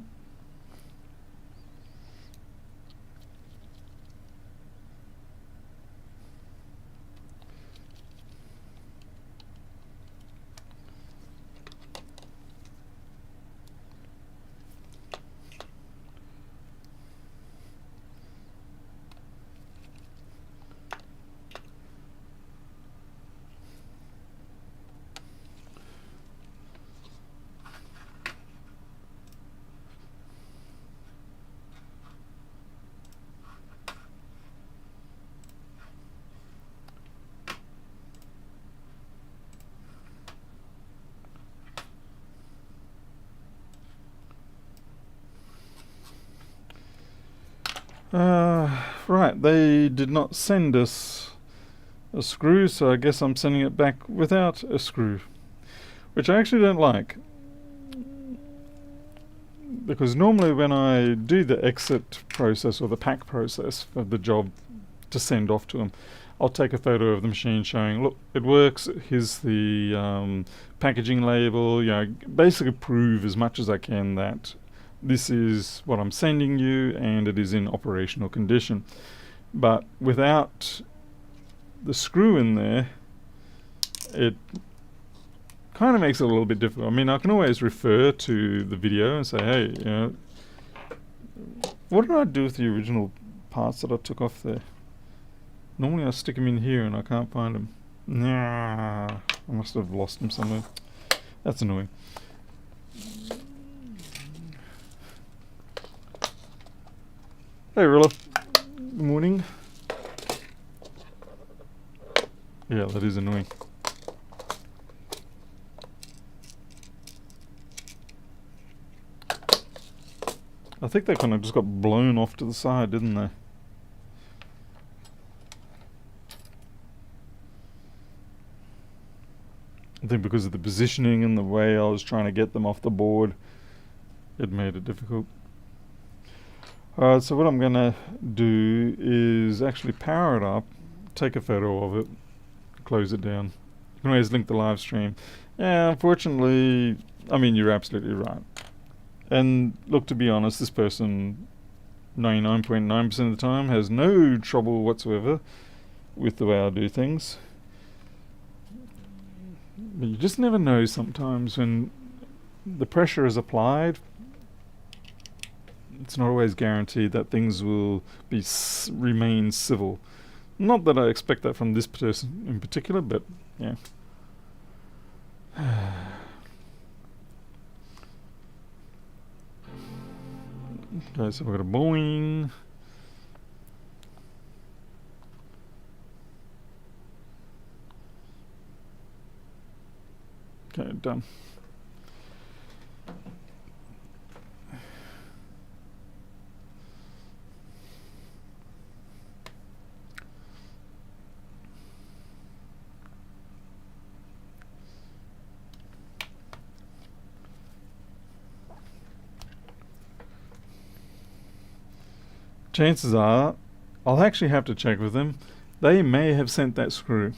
Right, they did not send us a screw, so I guess I'm sending it back without a screw, which I actually don't like, because normally when I do the exit process or the pack process for the job to send off to them, I'll take a photo of the machine showing, look, it works, here's the packaging label, basically prove as much as I can that this is what I'm sending you and it is in operational condition. But without the screw in there, it kind of makes it a little bit difficult. I mean, I can always refer to the video and say, hey, what did I do with the original parts that I took off there? Normally I stick them in here and I can't find them. Nah, I must have lost them somewhere. That's annoying. Hey Rilla, good morning. Yeah, that is annoying. I think they kind of just got blown off to the side, didn't they? I think because of the positioning and the way I was trying to get them off the board, it made it difficult. Alright, so what I'm going to do is actually power it up, take a photo of it, close it down. You can always link the live stream. Yeah, unfortunately, I mean, you're absolutely right. And look, to be honest, this person 99.9% of the time has no trouble whatsoever with the way I do things. But you just never know sometimes when the pressure is applied. It's not always guaranteed that things will remain civil. Not that I expect that from this person in particular, but yeah. Okay, so we've got a Boeing. Okay, done. Chances are, I'll actually have to check with them. They may have sent that screw.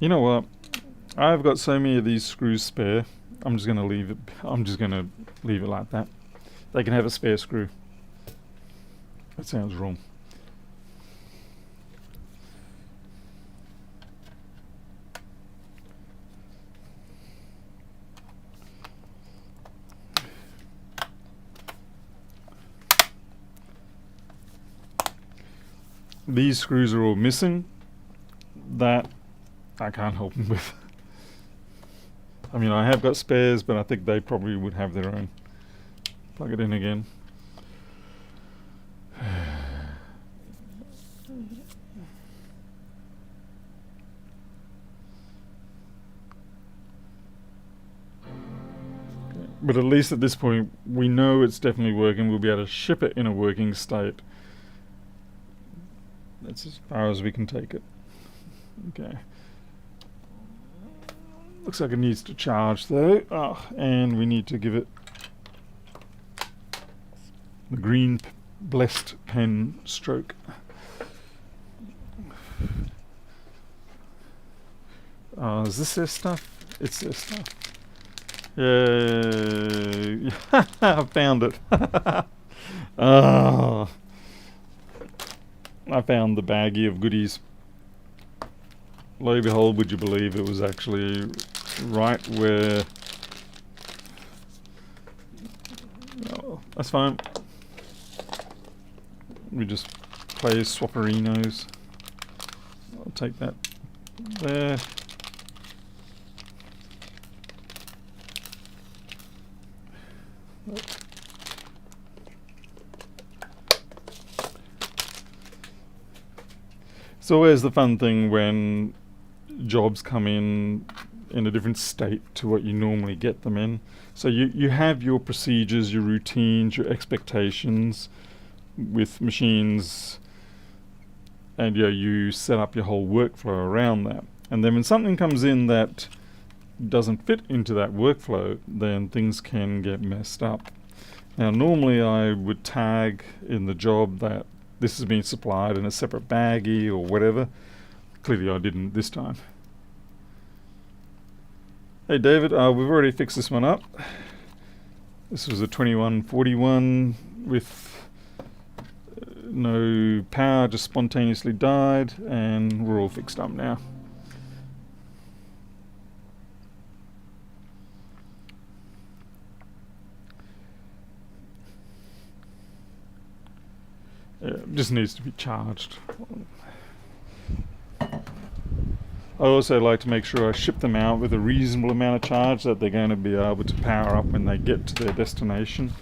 You know what? I've got so many of these screws spare. I'm just gonna leave it. I'm just gonna leave it like that. They can have a spare screw. That sounds wrong. These screws are all missing. That I can't help them with. I mean, I have got spares, but I think they probably would have their own. Plug it in again. But at least at this point, we know it's definitely working. We'll be able to ship it in a working state. That's as far as we can take it. Okay. Looks like it needs to charge though. Oh, and we need to give it the green blessed pen stroke. Is this their stuff? It's their stuff. Yay! I found it. Oh. I found the baggie of goodies. Lo and behold, would you believe it was actually right where... Oh, that's fine. We just play swapperinos. I'll take that there. It's always the fun thing when jobs come in a different state to what you normally get them in. So you have your procedures, your routines, your expectations with machines, and you set up your whole workflow around that. And then when something comes in that doesn't fit into that workflow, then things can get messed up. Now normally I would tag in the job that this has been supplied in a separate baggie or whatever. Clearly I didn't this time. Hey David, we've already fixed this one up. This was a 2141 with no power, just spontaneously died, and we're all fixed up now. Yeah, it just needs to be charged. I also like to make sure I ship them out with a reasonable amount of charge that they're going to be able to power up when they get to their destination.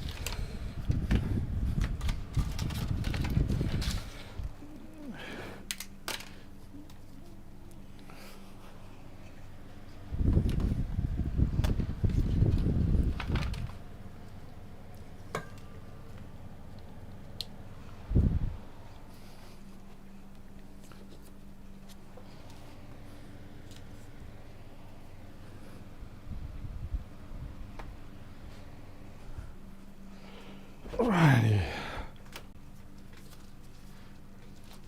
Alrighty.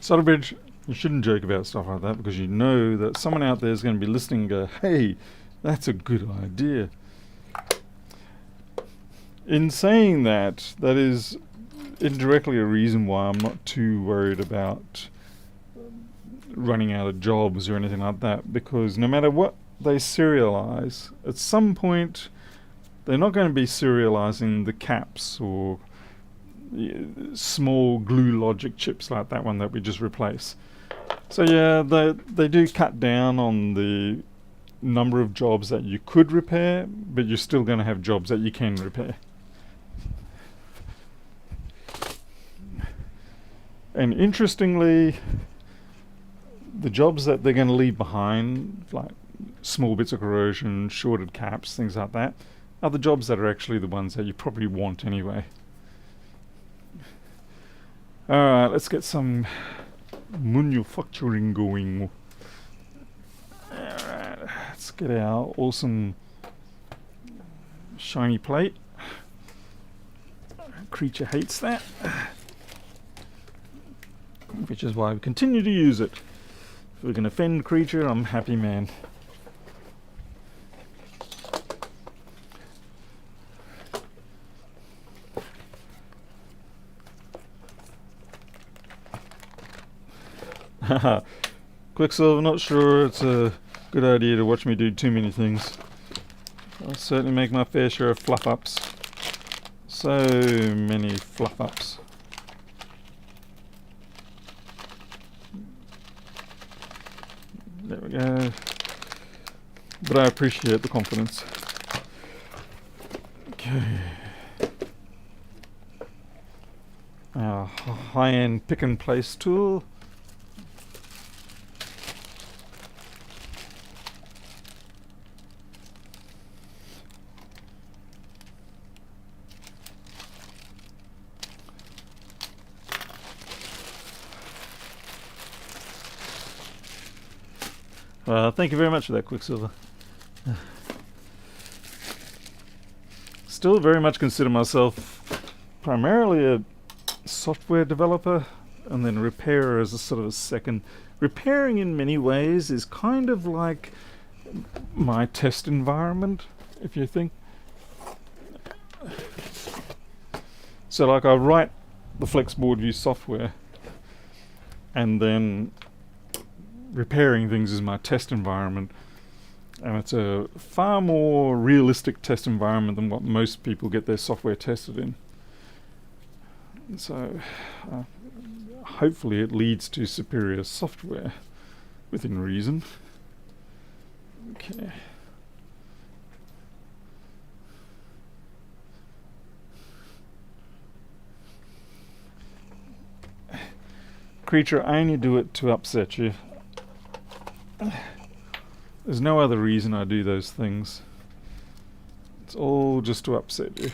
Subtlebridge, you shouldn't joke about stuff like that because you know that someone out there is going to be listening and go, hey, that's a good idea. In saying that, that is indirectly a reason why I'm not too worried about running out of jobs or anything like that, because no matter what they serialize, at some point they're not going to be serializing the caps or small glue logic chips like that one that we just replaced. So yeah, they do cut down on the number of jobs that you could repair, but you're still going to have jobs that you can repair. And interestingly, the jobs that they're going to leave behind, like small bits of corrosion, shorted caps, things like that, are the jobs that are actually the ones that you probably want anyway. Alright, let's get some manufacturing going. Alright, let's get our awesome shiny plate. Creature hates that, which is why we continue to use it. If we can offend creature, I'm happy man. Quicksilver, not sure it's a good idea to watch me do too many things. I'll certainly make my fair share of fluff ups. So many fluff ups. There we go. But I appreciate the confidence. Okay. Our high-end pick and place tool. Thank you very much for that, Quicksilver. Still very much consider myself primarily a software developer and then repairer as a sort of a second. Repairing in many ways is kind of like my test environment, if you think. So like I write the Flexboard View software and then repairing things is my test environment, and it's a far more realistic test environment than what most people get their software tested in. So hopefully it leads to superior software within reason. Okay. Creature, I only do it to upset you. There's no other reason I do those things. It's all just to upset you.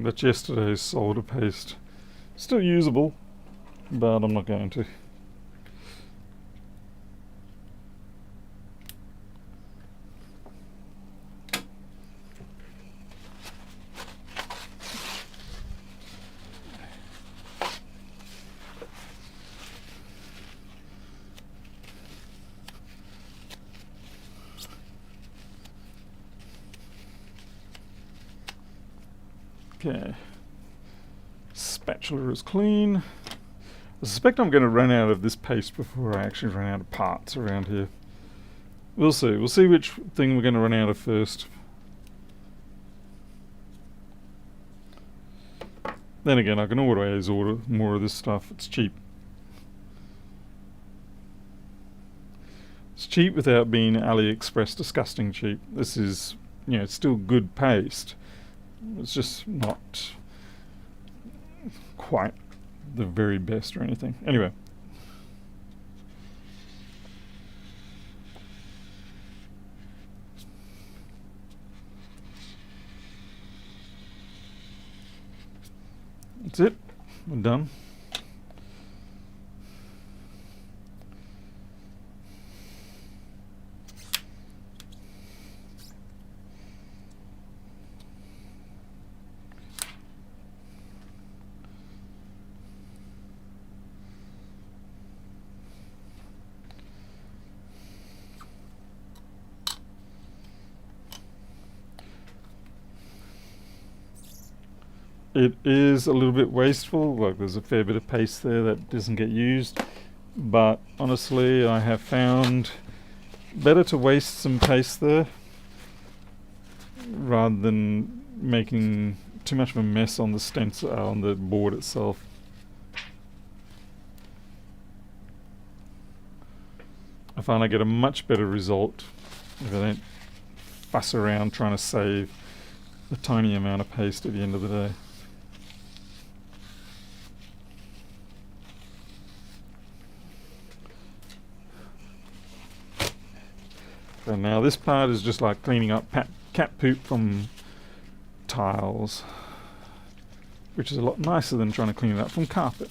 That's yesterday's solder paste. Still usable, but I'm not going to. Okay, spatula is clean. I suspect I'm going to run out of this paste before I actually run out of parts around here. We'll see. We'll see which thing we're going to run out of first. Then again, I can always order more of this stuff. It's cheap. It's cheap without being AliExpress disgusting cheap. This is, you know, it's still good paste. It's just not quite the very best or anything. Anyway. That's it. We're done. It is a little bit wasteful, like there's a fair bit of paste there that doesn't get used, but honestly I have found better to waste some paste there rather than making too much of a mess on the stencil, on the board itself. I find I get a much better result if I don't fuss around trying to save a tiny amount of paste at the end of the day. And now this part is just like cleaning up cat poop from tiles, which is a lot nicer than trying to clean it up from carpet.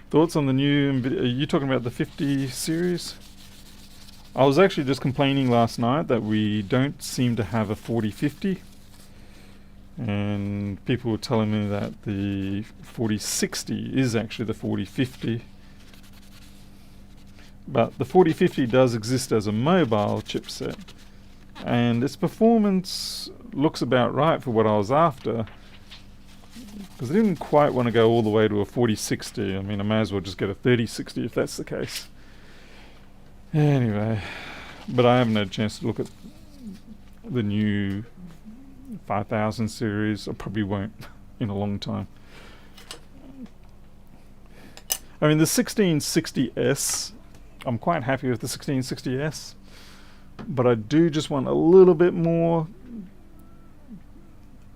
Thoughts on the new NVIDIA? Are you talking about the 50 series? I was actually just complaining last night that we don't seem to have a 4050. And people were telling me that the 4060 is actually the 4050. But the 4050 does exist as a mobile chipset. And its performance looks about right for what I was after. Because I didn't quite want to go all the way to a 4060. I mean, I may as well just get a 3060 if that's the case. Anyway, but I haven't had a chance to look at the new 5000 series. I probably won't in a long time. I mean, the 1660S, I'm quite happy with the 1660S, but I do just want a little bit more.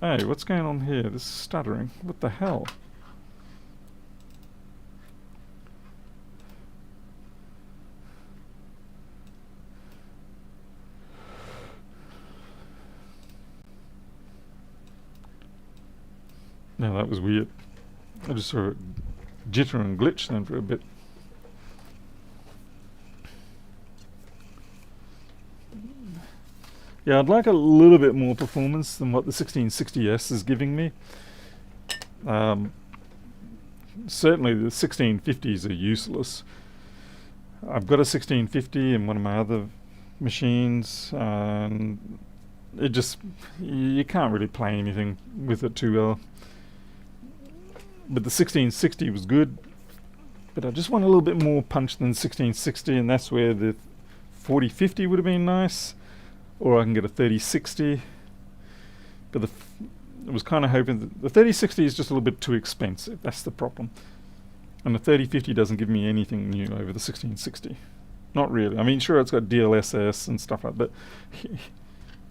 Hey, what's going on here? This is stuttering. What the hell? No, that was weird. I just saw it jitter and glitch then for a bit. Yeah, I'd like a little bit more performance than what the 1660S is giving me. Certainly the 1650s are useless. I've got a 1650 in one of my other machines, and it just, you can't really play anything with it too well. But the 1660 was good, but I just want a little bit more punch than 1660, and that's where the 4050 would have been nice, or I can get a 3060. But I was kind of hoping that the 3060 is just a little bit too expensive. That's the problem. And the 3050 doesn't give me anything new over the 1660. Not really. I mean, sure, it's got DLSS and stuff like that, but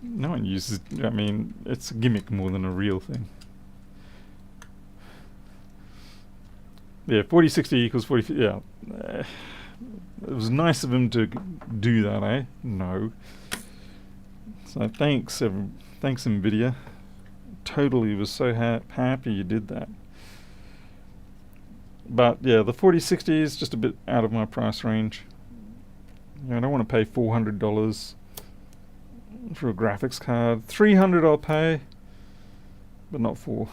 no one uses. I mean, it's a gimmick more than a real thing. Yeah, 4060 equals 40. Yeah, it was nice of him to do that, eh? No. So thanks NVIDIA. Totally was so happy you did that. But yeah, the 4060 is just a bit out of my price range. You know, I don't want to pay $400 for a graphics card. $300 I'll pay, but not $400.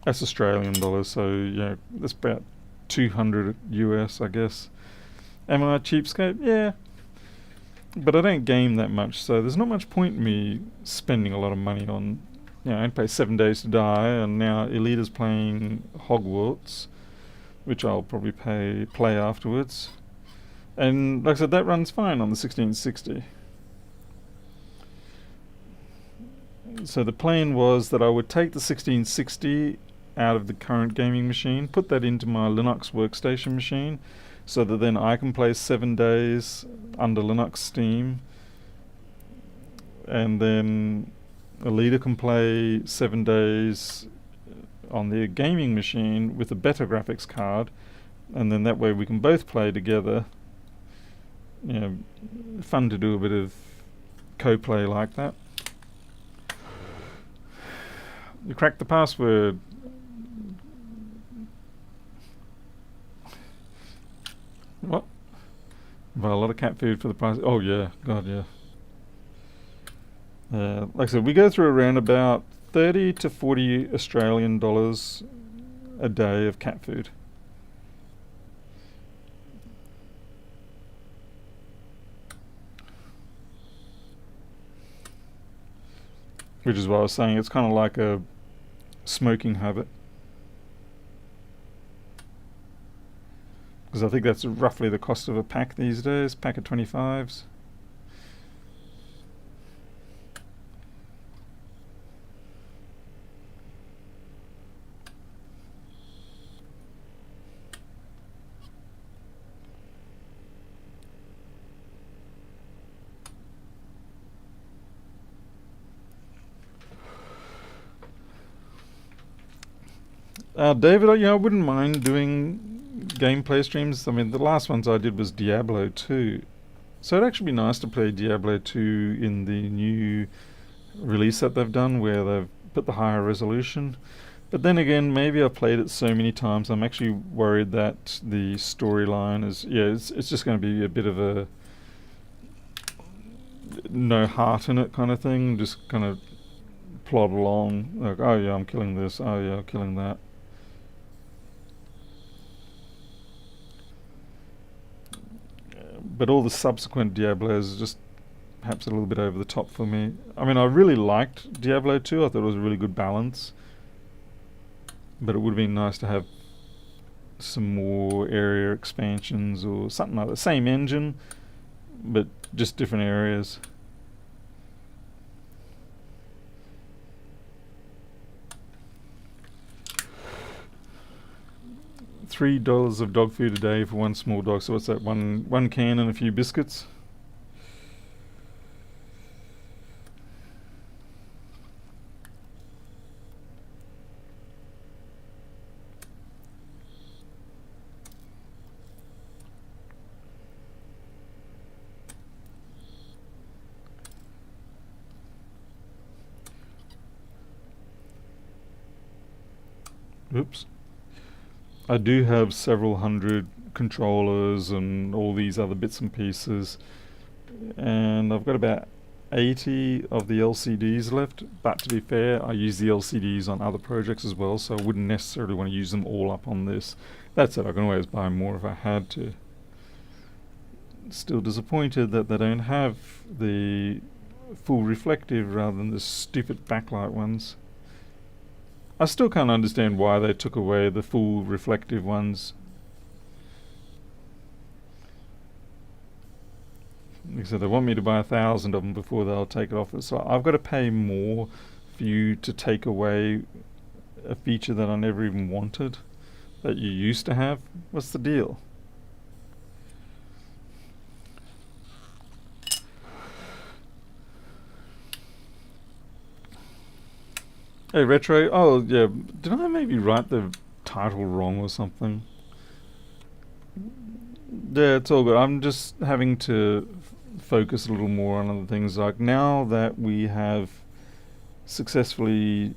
That's Australian dollars, so yeah, that's about 200 US, I guess. Am I a cheapskate? Yeah. But I don't game that much, so there's not much point in me spending a lot of money on, you know, I pay 7 Days to Die, and now Elita's playing Hogwarts, which I'll probably play afterwards. And like I said, that runs fine on the 1660. So the plan was that I would take the 1660 out of the current gaming machine, put that into my Linux workstation machine, so that then I can play 7 Days under Linux Steam, and then Elita can play 7 Days on their gaming machine with a better graphics card, and then that way we can both play together. You know, fun to do a bit of co-play like that. You crack the password. What? Buy a lot of cat food for the price. Oh yeah, God yeah. Like I said, we go through around about 30 to 40 Australian dollars a day of cat food. Which is what I was saying, it's kind of like a smoking habit. Because I think that's roughly the cost of a pack these days, pack of 25s. David, I wouldn't mind doing gameplay streams. I mean, the last ones I did was Diablo 2. So it'd actually be nice to play Diablo 2 in the new release that they've done, where they've put the higher resolution. But then again, maybe I've played it so many times, I'm actually worried that the storyline is, it's just going to be a bit of a no heart in it kind of thing. Just kind of plod along, like, oh yeah, I'm killing this, oh yeah, I'm killing that. But all the subsequent Diablos are just perhaps a little bit over the top for me. I mean, I really liked Diablo 2. I thought it was a really good balance. But it would have been nice to have some more area expansions or something like that. Same engine, but just different areas. $3 of dog food a day for one small dog. So what's that? One can and a few biscuits. Oops. I do have several hundred controllers and all these other bits and pieces, and I've got about 80 of the LCDs left, but to be fair, I use the LCDs on other projects as well, so I wouldn't necessarily want to use them all up on this. That said, I can always buy more if I had to. Still disappointed that they don't have the full reflective rather than the stupid backlight ones. I still can't understand why they took away the full reflective ones. Like I said, they want me to buy 1,000 of them before they'll take it off. So I've got to pay more for you to take away a feature that I never even wanted, that you used to have. What's the deal? Hey Retro, oh yeah, did I maybe write the title wrong or something? Yeah, it's all good. I'm just having to focus a little more on other things. Like now that we have successfully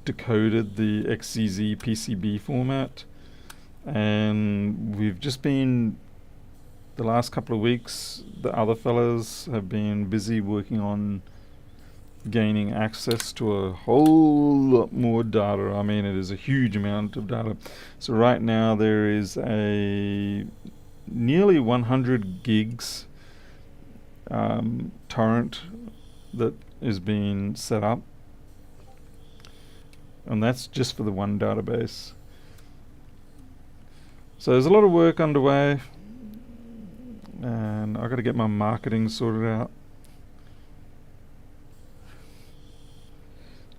decoded the XCZ PCB format, and we've just been, the last couple of weeks, the other fellas have been busy working on gaining access to a whole lot more data. I mean, it is a huge amount of data. So right now there is a nearly 100 gigs torrent that is being set up, and that's just for the one database. So there's a lot of work underway, and I've got to get my marketing sorted out.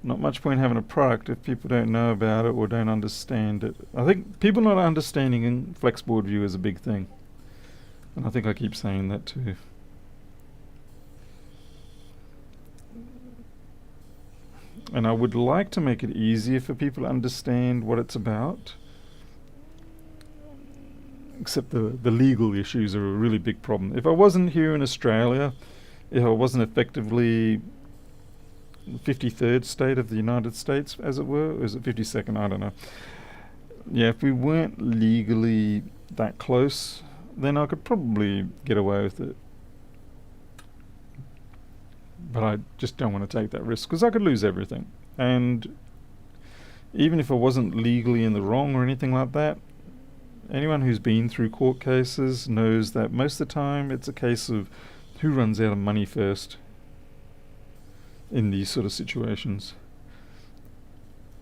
Not much point having a product if people don't know about it or don't understand it. I think people not understanding Flexboard View is a big thing, and I think I keep saying that too. And I would like to make it easier for people to understand what it's about, except the legal issues are a really big problem. If I wasn't here in Australia if I wasn't effectively 53rd state of the United States, as it were, or is it 52nd? I don't know. Yeah, if we weren't legally that close, then I could probably get away with it. But I just don't want to take that risk because I could lose everything. And even if I wasn't legally in the wrong or anything like that, anyone who's been through court cases knows that most of the time it's a case of who runs out of money first in these sort of situations.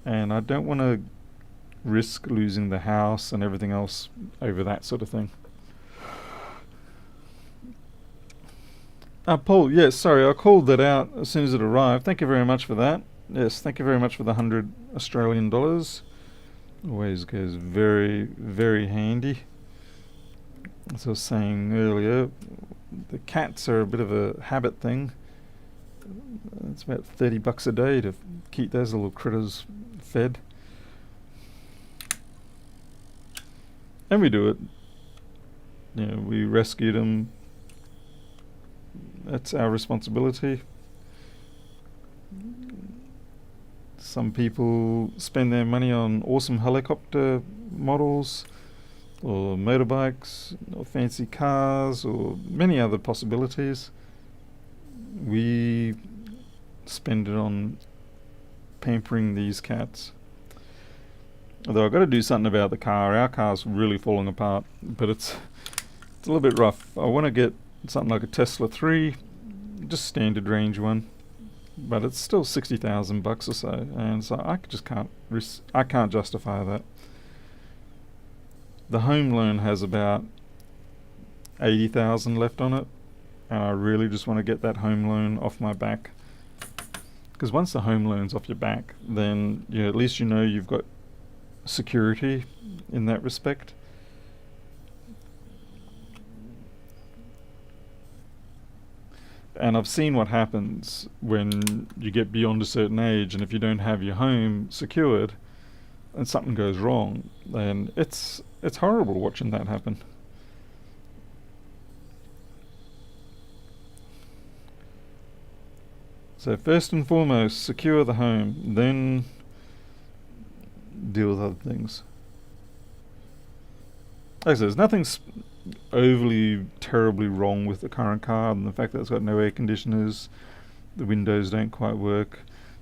And I don't want to risk losing the house and everything else over that sort of thing. Paul, yes, sorry, I called that out as soon as it arrived. Thank you very much for that. Yes, thank you very much for the 100 Australian dollars. Always goes very, very handy. As I was saying earlier, the cats are a bit of a habit thing. It's about $30 a day to keep those little critters fed. And we do it. You know, we rescued them. That's our responsibility. Some people spend their money on awesome helicopter models, or motorbikes, or fancy cars, or many other possibilities. We spend it on pampering these cats. Although I've got to do something about the car. Our car's really falling apart, but it's a little bit rough. I want to get something like a Tesla 3, just standard range one, but it's still $60,000 or so, and so I just can't I can't justify that. The home loan has about 80,000 left on it, and I really just want to get that home loan off my back. Because once the home loan's off your back, then at least you know you've got security in that respect. And I've seen what happens when you get beyond a certain age, and if you don't have your home secured and something goes wrong, then it's horrible watching that happen. So first and foremost, secure the home, then deal with other things. Like I said, there's nothing overly terribly wrong with the current car, and the fact that it's got no air conditioners, the windows don't quite work,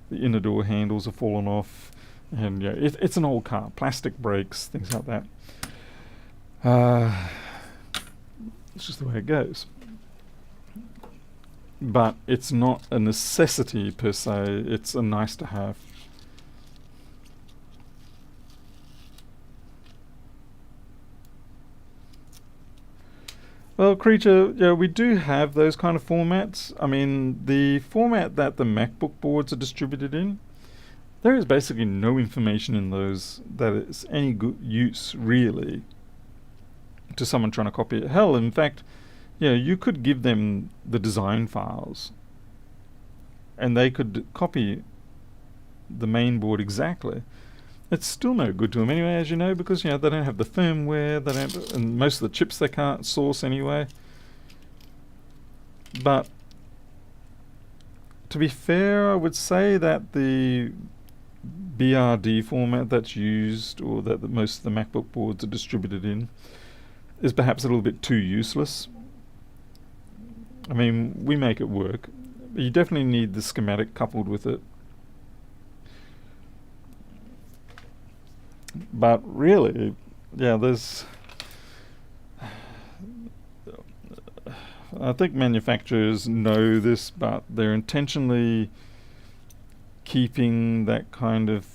the inner door handles are fallen off, and it's an old car, plastic brakes, things like that. It's just the way it goes. But it's not a necessity per se, it's a nice to have. Well, Creature, we do have those kind of formats. I mean, the format that the MacBook boards are distributed in, there is basically no information in those that is any good use, really, to someone trying to copy it. Hell, in fact, you could give them the design files, and they could copy the main board exactly. It's still no good to them anyway, as you know, because they don't have the firmware, and most of the chips they can't source anyway. But to be fair, I would say that the BRD format that's used, or that most of the MacBook boards are distributed in, is perhaps a little bit too useless. I mean, we make it work, but you definitely need the schematic coupled with it. But really, there's... I think manufacturers know this, but they're intentionally keeping that kind of...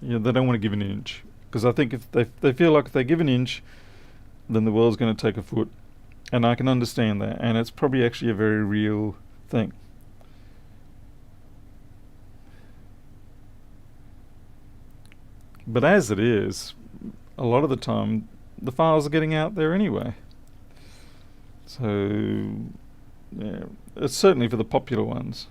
they don't want to give an inch. Because I think if they feel like if they give an inch, then the world's going to take a foot. And I can understand that. And it's probably actually a very real thing. But as it is, a lot of the time, the files are getting out there anyway. So, it's certainly for the popular ones.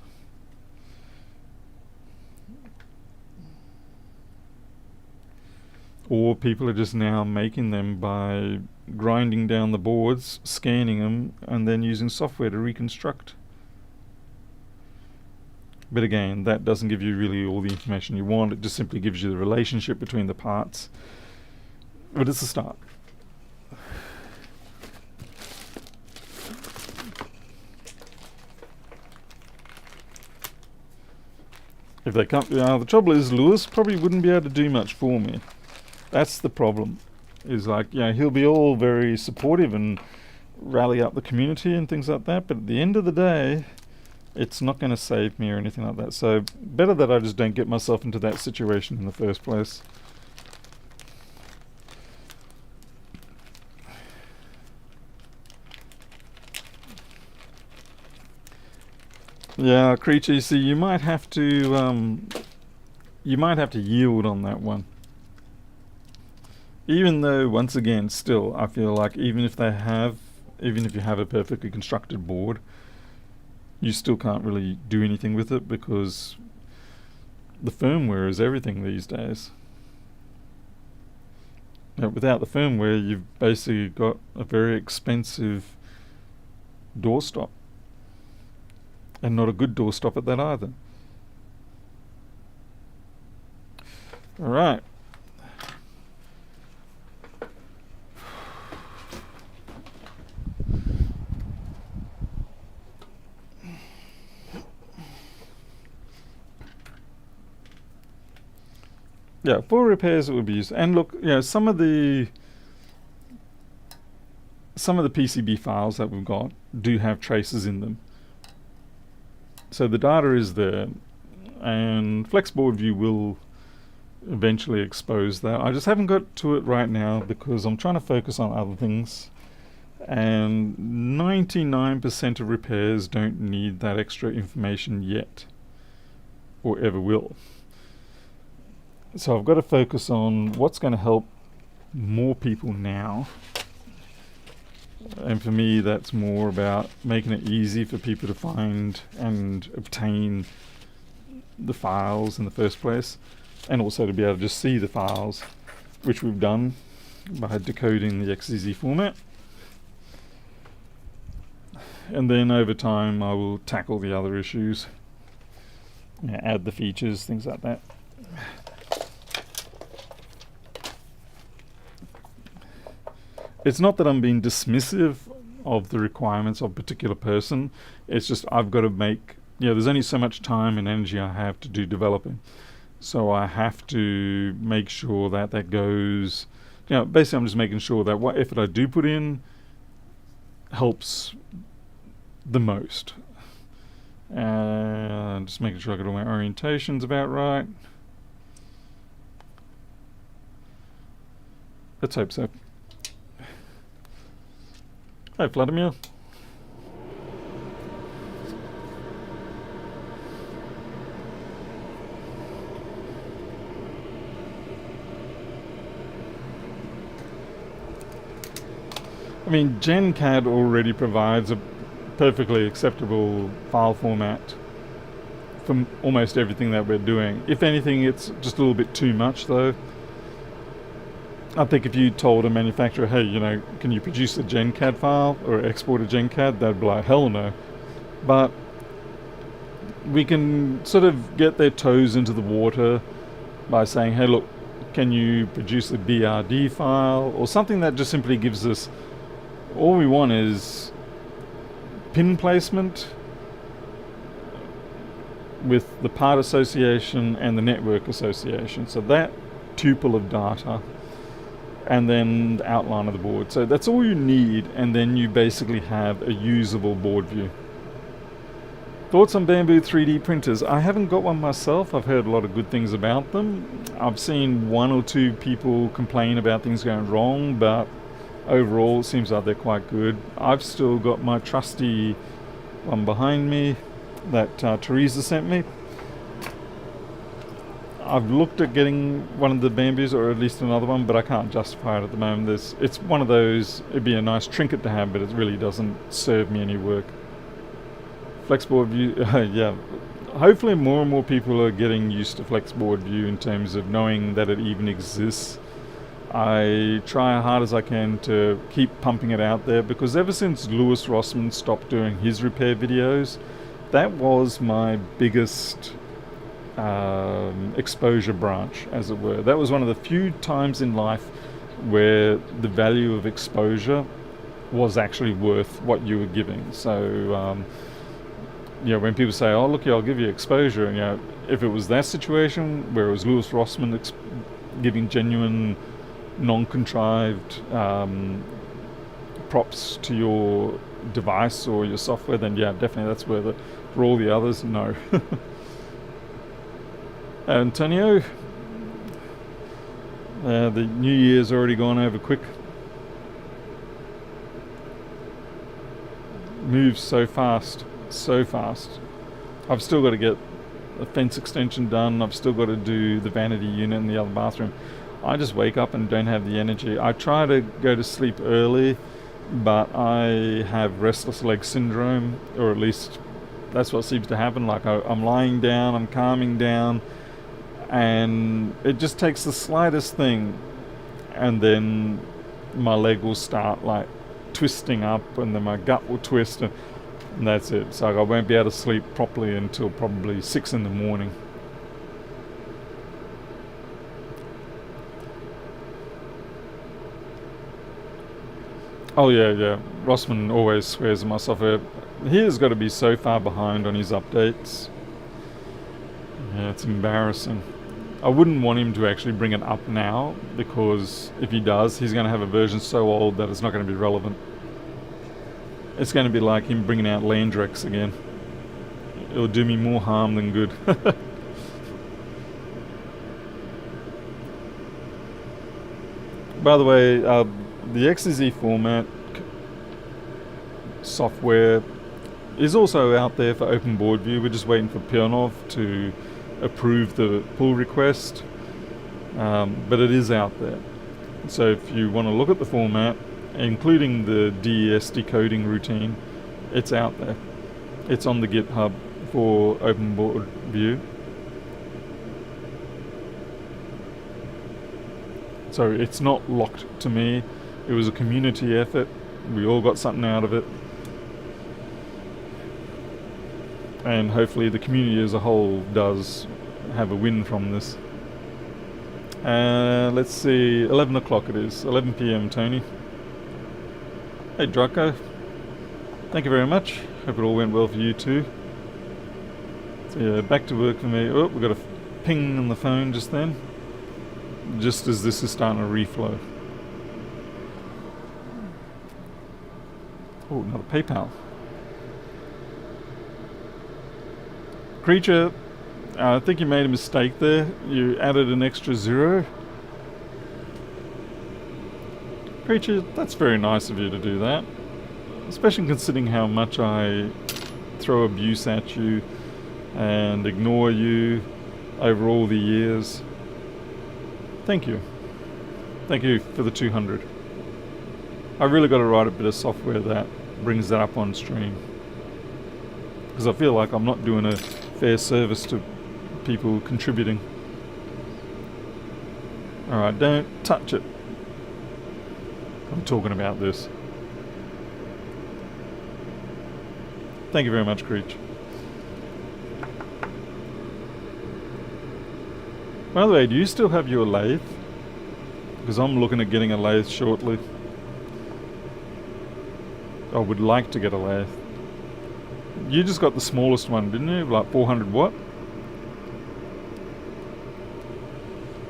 Or people are just now making them by grinding down the boards, scanning them, and then using software to reconstruct. But again, that doesn't give you really all the information you want. It just simply gives you the relationship between the parts. But it's a start. If they can't, the trouble is Lewis probably wouldn't be able to do much for me. That's the problem. Is like, he'll be all very supportive and rally up the community and things like that, but at the end of the day, it's not going to save me or anything like that. So better that I just don't get myself into that situation in the first place. Yeah, Creature, you see, you might have to yield on that one. Even though, once again, still, I feel like even if you have a perfectly constructed board, you still can't really do anything with it because the firmware is everything these days. Now, without the firmware, you've basically got a very expensive doorstop. And not a good doorstop at that either. Alright. Yeah, for repairs it would be used. And look, some of the PCB files that we've got do have traces in them. So the data is there, and Flexboard View will eventually expose that. I just haven't got to it right now because I'm trying to focus on other things, and 99% of repairs don't need that extra information yet, or ever will. So I've got to focus on what's going to help more people now. And for me, that's more about making it easy for people to find and obtain the files in the first place, and also to be able to just see the files, which we've done by decoding the XZZ format. And then over time, I will tackle the other issues, add the features, things like that. It's not that I'm being dismissive of the requirements of a particular person. It's just I've got to make, there's only so much time and energy I have to do developing. So I have to make sure that goes, basically I'm just making sure that what effort I do put in helps the most. And just making sure I got all my orientations about right. Let's hope so. Hi, Vladimir. I mean, GenCAD already provides a perfectly acceptable file format for almost everything that we're doing. If anything, it's just a little bit too much, though. I think if you told a manufacturer, hey, can you produce a GenCAD file or export a GenCAD, they'd be like, hell no. But we can sort of get their toes into the water by saying, hey, look, can you produce a BRD file or something that just simply gives us, all we want is pin placement with the part association and the network association. So that tuple of data, and then the outline of the board. So that's all you need, and then you basically have a usable board view. Thoughts on Bamboo 3D printers? I haven't got one myself. I've heard a lot of good things about them. I've seen one or two people complain about things going wrong, but overall it seems like they're quite good. I've still got my trusty one behind me that Teresa sent me. I've looked at getting one of the Bamboos, or at least another one, but I can't justify it at the moment. It's one of those, it'd be a nice trinket to have, but it really doesn't serve me any work. Flexboard View, yeah. Hopefully more and more people are getting used to Flexboard View in terms of knowing that it even exists I try hard as I can to keep pumping it out there, because ever since Lewis Rossman stopped doing his repair videos, that was my biggest exposure branch, as it were. That was one of the few times in life where the value of exposure was actually worth what you were giving. So, when people say, "Oh, look, I'll give you exposure," and if it was that situation where it was Lewis Rossman giving genuine, non-contrived props to your device or your software, then definitely that's worth it. For all the others, no. Antonio, the New Year's already gone over quick. Moves so fast. I've still got to get a fence extension done. I've still got to do the vanity unit in the other bathroom. I just wake up and don't have the energy. I try to go to sleep early, but I have restless leg syndrome, or at least that's what seems to happen. Like I'm lying down, I'm calming down, and it just takes the slightest thing, and then my leg will start like twisting up, and then my gut will twist, and that's it. So I won't be able to sleep properly until probably 6 in the morning. Oh yeah. Rossman always swears at my software. He has got to be so far behind on his updates. Yeah, it's embarrassing. I wouldn't want him to actually bring it up now, because if he does, he's going to have a version so old that it's not going to be relevant. It's going to be like him bringing out Landrex again. It'll do me more harm than good. By the way, the XZ format software is also out there for Open Board View. We're just waiting for Pionov to approve the pull request, but it is out there. So if you want to look at the format, including the DES decoding routine, it's out there. It's on the GitHub for Open Board View. So it's not locked to me. It was a community effort. We all got something out of it. And hopefully the community as a whole does have a win from this. Let's see, 11 o'clock it is. 11 p.m. Tony. Hey Draco. Thank you very much. Hope it all went well for you too. So back to work for me. Oh, we got a ping on the phone just then. Just as this is starting to reflow. Oh, another PayPal. Creature, I think you made a mistake there. You added an extra 0. Creature, that's very nice of you to do that. Especially considering how much I throw abuse at you and ignore you over all the years. Thank you. Thank you for the 200. I really got to write a bit of software that brings that up on stream, because I feel like I'm not doing a fair service to people contributing. Alright, don't touch it. I'm talking about this. Thank you very much, Creech. By the way, do you still have your lathe? Because I'm looking at getting a lathe shortly. I would like to get a lathe. You just got the smallest one, didn't you? Like 400 watt?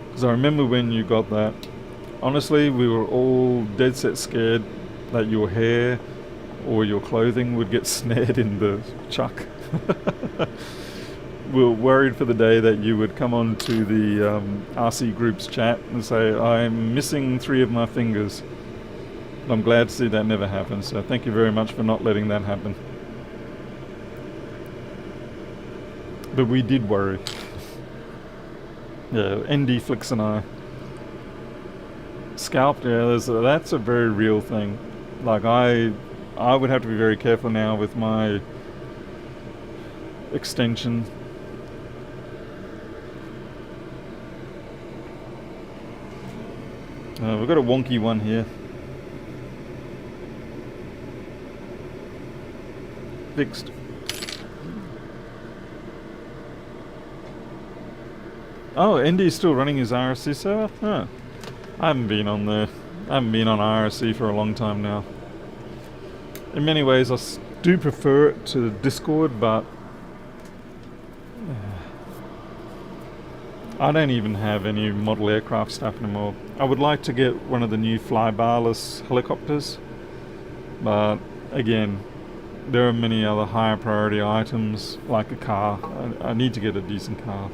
Because I remember when you got that, honestly, we were all dead set scared that your hair or your clothing would get snared in the chuck. We were worried for the day that you would come on to the RC group's chat and say, I'm missing 3 of my fingers. But I'm glad to see that never happened, so thank you very much for not letting that happen. But we did worry. Yeah, ND Flicks and I. Scalped, yeah, that's a very real thing. Like I would have to be very careful now with my extension. We've got a wonky one here. Fixed. Oh, Andy's still running his RSC server? Huh. I haven't been on there. I haven't been on RSC for a long time now. In many ways, I do prefer it to Discord, but I don't even have any model aircraft stuff anymore. I would like to get one of the new fly-barless helicopters, but again, there are many other higher priority items, like a car. I need to get a decent car.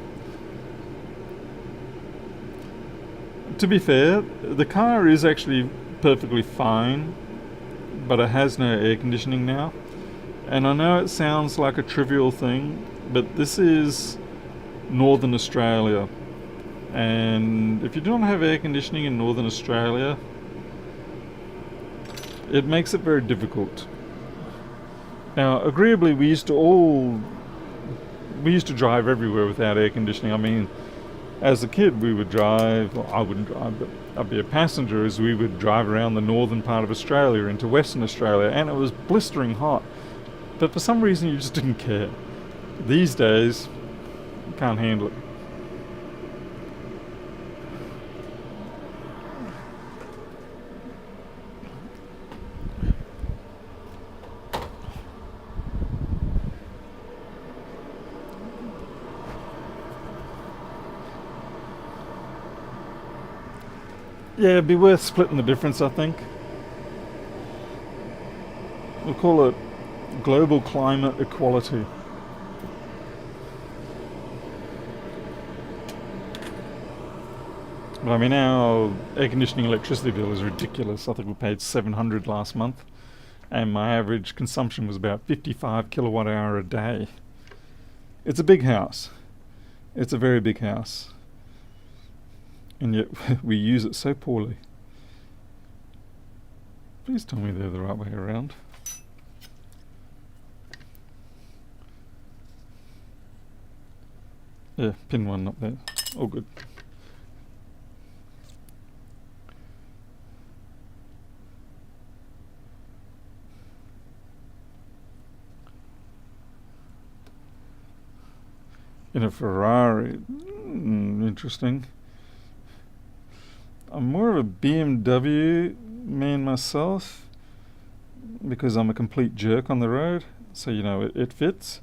To be fair, the car is actually perfectly fine, but it has no air conditioning now. And I know it sounds like a trivial thing, but this is Northern Australia. And if you don't have air conditioning in Northern Australia, it makes it very difficult. Now, agreeably, we used to drive everywhere without air conditioning. I mean, as a kid, we would drive, well, I wouldn't drive, but I'd be a passenger as we would drive around the northern part of Australia into Western Australia, and it was blistering hot. But for some reason, you just didn't care. These days, you can't handle it. Yeah, it'd be worth splitting the difference, I think. We'll call it global climate equality. But I mean, our air conditioning electricity bill is ridiculous. I think we paid $700 last month, and my average consumption was about 55 kilowatt hour a day. It's a big house. It's a very big house. And yet we use it so poorly. Please tell me they're the right way around. Yeah, pin one up there. All good. In a Ferrari. Interesting. I'm more of a BMW man myself because I'm a complete jerk on the road, so you know it fits.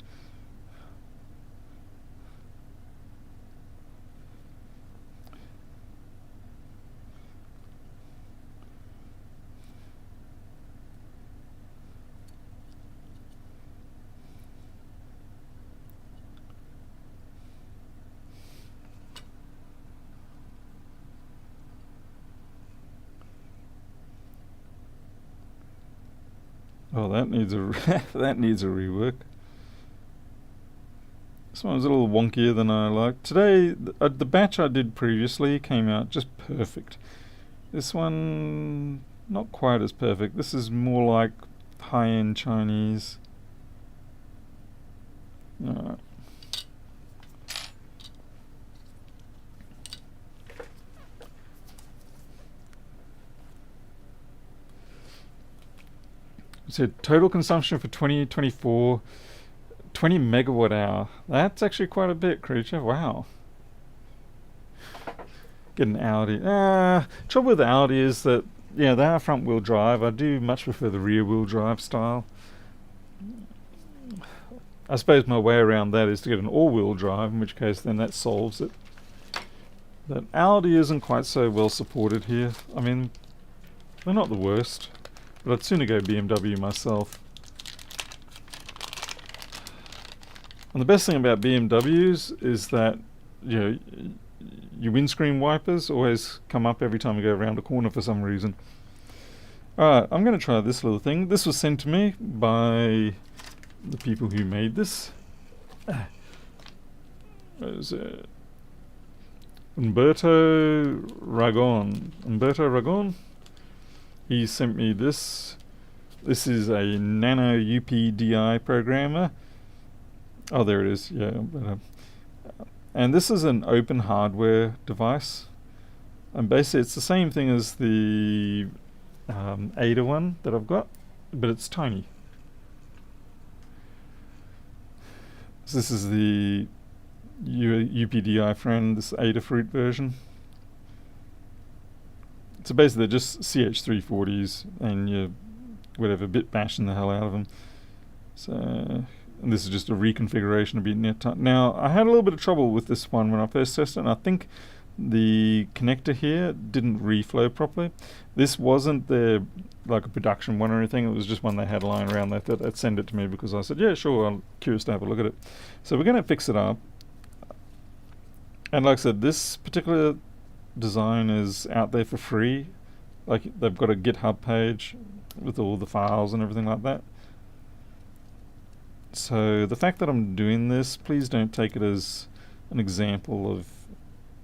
Oh, that needs a that needs a rework. This one's a little wonkier than I like. Today, the batch I did previously came out just perfect. This one, not quite as perfect. This is more like high-end Chinese. Alright. So total consumption for 2024, 20 megawatt hour. That's actually quite a bit, creature. Wow. Get an Audi. Trouble with the Audi is that, yeah, they are front wheel drive. I do much prefer the rear wheel drive style. I suppose my way around that is to get an all wheel drive, in which case then that solves it. But Audi isn't quite so well supported here. I mean, they're not the worst. But I'd sooner go BMW myself. And the best thing about BMWs is that, you know, your windscreen wipers always come up every time you go around a corner for some reason. Alright, I'm going to try this little thing. This was sent to me by the people who made this. Umberto Ragon. He sent me this. This is a nano UPDI programmer. Oh, there it is. Yeah. And this is an open hardware device. And basically it's the same thing as the Ada one that I've got, but it's tiny. So this is the UPDI friend, this Adafruit version. So basically they're just CH340s and you're whatever, bit bashing the hell out of them. So, and this is just a reconfiguration of BitNet. Now I had a little bit of trouble with this one when I first tested it, and I think the connector here didn't reflow properly. This wasn't their like a production one or anything, it was just one they had lying around. They thought they'd send it to me because I said, yeah, sure, I'm curious to have a look at it. So we're going to fix it up. And like I said, this particular design is out there for free. Like, they've got a GitHub page with all the files and everything like that. So the fact that I'm doing this, please don't take it as an example of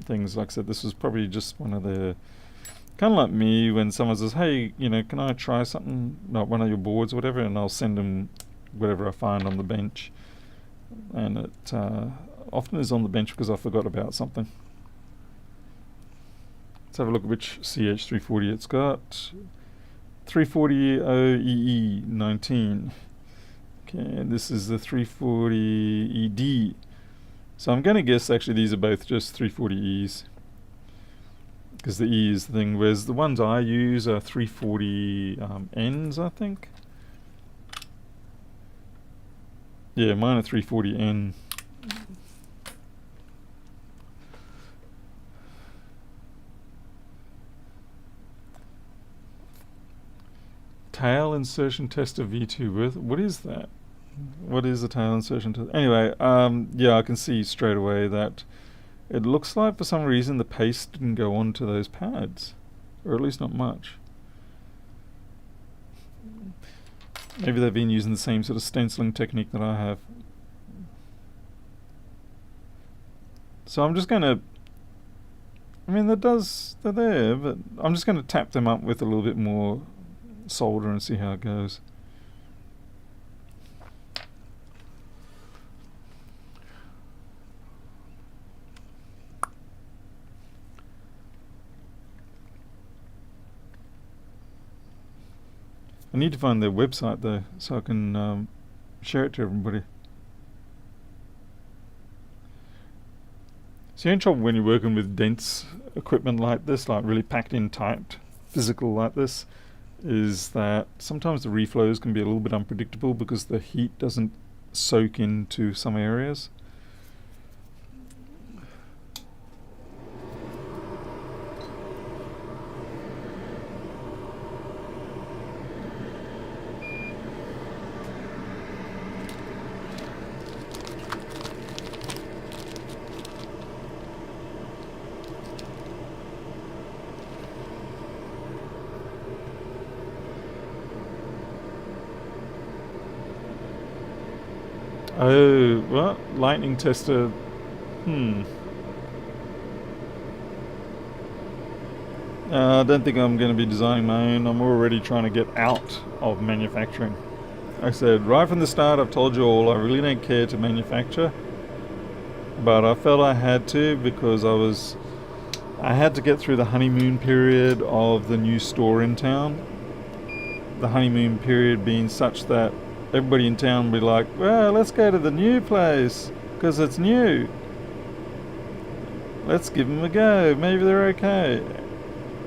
things. Like I said, this was probably just one of the, kind of like me when someone says, hey, you know, can I try something, not one of your boards or whatever, and I'll send them whatever I find on the bench. And it often is on the bench because I forgot about something. Let's have a look at which CH340 it's got. 340OEE19. Okay, this is the 340ED. So I'm going to guess actually these are both just 340Es. Because the E is the thing, whereas the ones I use are 340Ns, I think. Yeah, mine are 340N. Tail insertion tester V2 with, what is that? What is the tail insertion tester? Anyway, yeah, I can see straight away that it looks like for some reason the paste didn't go onto those pads, or at least not much. Maybe they've been using the same sort of stenciling technique that I have. So I'm just going to, I mean, they're there, but I'm just going to tap them up with a little bit more solder and see how it goes. I need to find their website though, so I can share it to everybody. So you're in trouble when you're working with dense equipment like this, like really packed in tight, physical like this, is that sometimes the reflows can be a little bit unpredictable because the heat doesn't soak into some areas. Oh, what? Lightning tester. I don't think I'm going to be designing my own. I'm already trying to get out of manufacturing. Like I said, right from the start, I've told you all, I really don't care to manufacture. But I felt I had to because I had to get through the honeymoon period of the new store in town. The honeymoon period being such that everybody in town will be like, well, let's go to the new place because it's new. Let's give them a go. Maybe they're okay.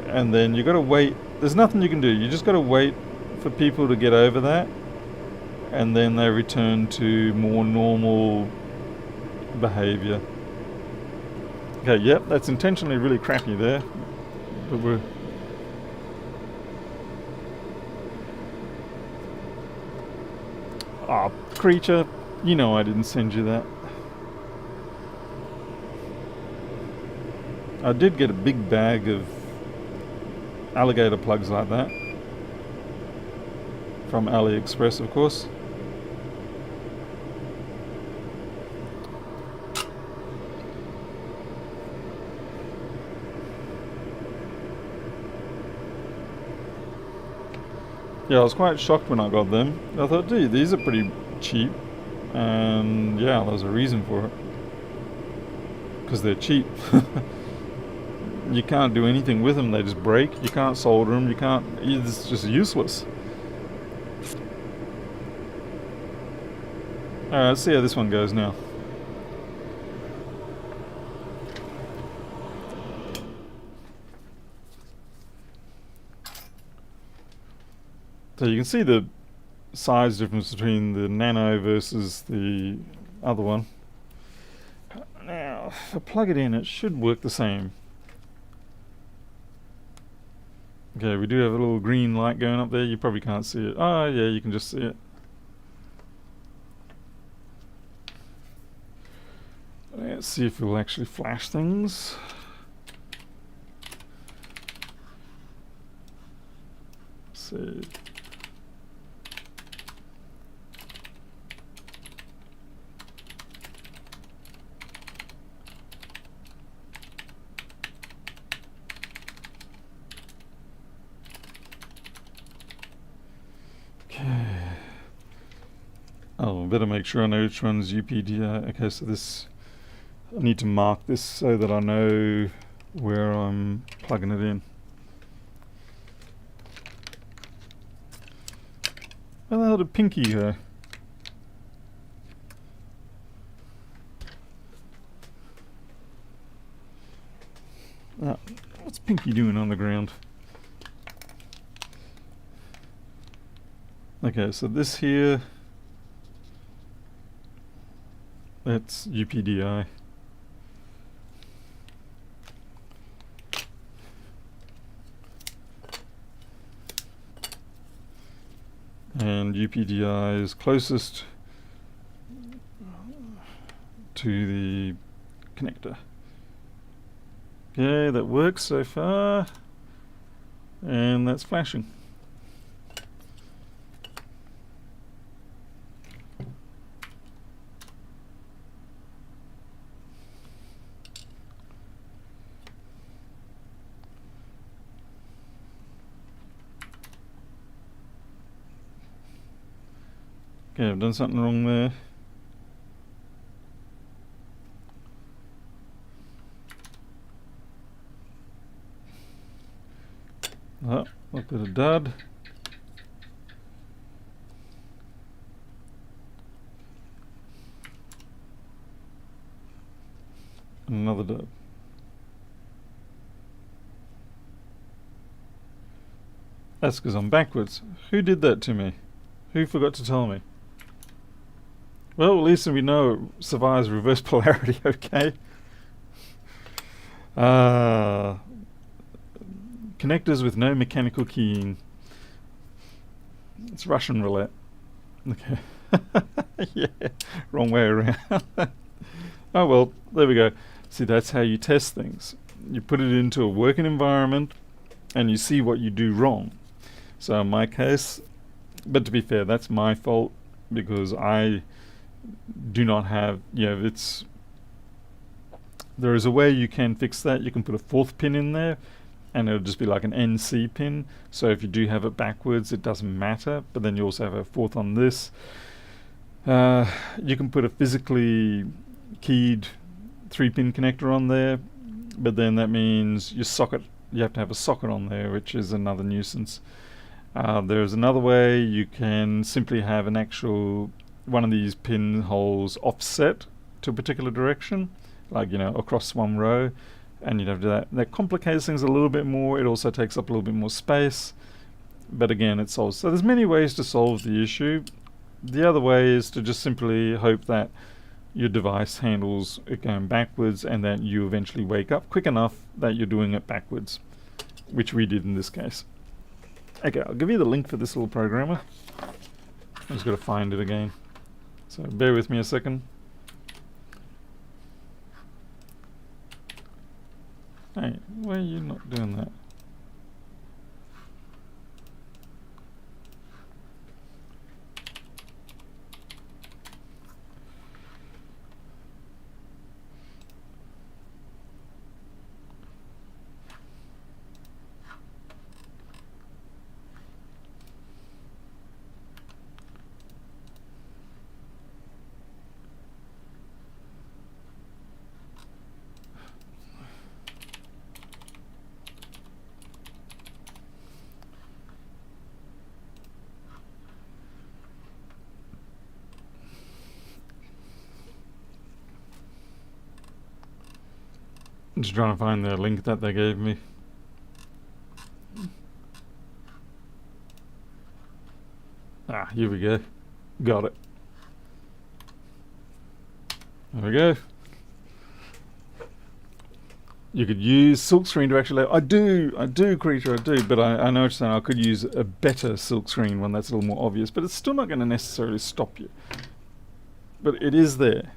And then you got to wait. There's nothing you can do. You just got to wait for people to get over that. And then they return to more normal behavior. Okay, yep, that's intentionally really crappy there. But we're... Oh, creature, you know I didn't send you that. I did get a big bag of alligator plugs like that. From AliExpress, of course. Yeah, I was quite shocked when I got them. I thought, gee, these are pretty cheap. And yeah, there's a reason for it. Because they're cheap. you can't do anything with them. They just break. You can't solder them. You can't. It's just useless. Alright, let's see how this one goes now. So you can see the size difference between the Nano versus the other one. Now, if I plug it in, it should work the same. Okay, we do have a little green light going up there. You probably can't see it. Oh, yeah, you can just see it. Let's see if it will actually flash things. Let's see. Oh, better make sure I know which one's UPDI. Okay, so this, I need to mark this so that I know where I'm plugging it in. Where the hell did Pinky go? Oh, what's Pinky doing on the ground? Okay, so this here, that's UPDI. And UPDI is closest to the connector. Okay, that works so far. And that's flashing. Okay, I've done something wrong there. Oh, look at a dud. Another dud. That's because I'm backwards. Who did that to me? Who forgot to tell me? Well, at least we know it survives reverse polarity, okay? Connectors with no mechanical keying. It's Russian roulette. Okay. Yeah, wrong way around. Oh well, there we go. See, that's how you test things. You put it into a working environment and you see what you do wrong. So in my case, but to be fair, that's my fault because I do not have, there is a way you can fix that. You can put a fourth pin in there and it'll just be like an NC pin. So if you do have it backwards, it doesn't matter. But then you also have a fourth on this. You can put a physically keyed 3-pin connector on there, but then that means you have to have a socket on there, which is another nuisance. There's another way. You can simply have an actual one of these pinholes offset to a particular direction, like across one row, and you'd have to do that. That complicates things a little bit more. It also takes up a little bit more space, but again, it solves. So there's many ways to solve the issue. The other way is to just simply hope that your device handles it going backwards and that you eventually wake up quick enough that you're doing it backwards, which we did in this case. Okay, I'll give you the link for this little programmer. I've just got to find it again. So bear with me a second. Hey, why are you not doing that? I'm just trying to find the link that they gave me. Ah, here we go. Got it. There we go. You could use silkscreen to actually... I do, creature, I do, but I know what you're saying. I could use a better silkscreen one that's a little more obvious, but it's still not going to necessarily stop you. But it is there.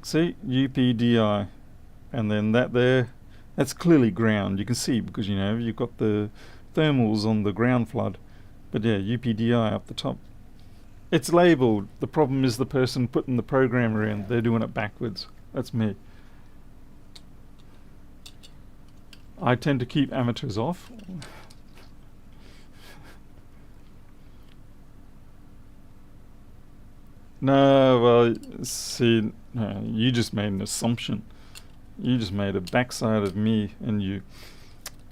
See? UPDI. And then that there, that's clearly ground. You can see because, you know, you've got the thermals on the ground flood. But yeah, UPDI up the top. It's labelled. The problem is the person putting the programmer in. They're doing it backwards. That's me. I tend to keep amateurs off. No, well, see, no, you just made an assumption. You just made a backside of me and you.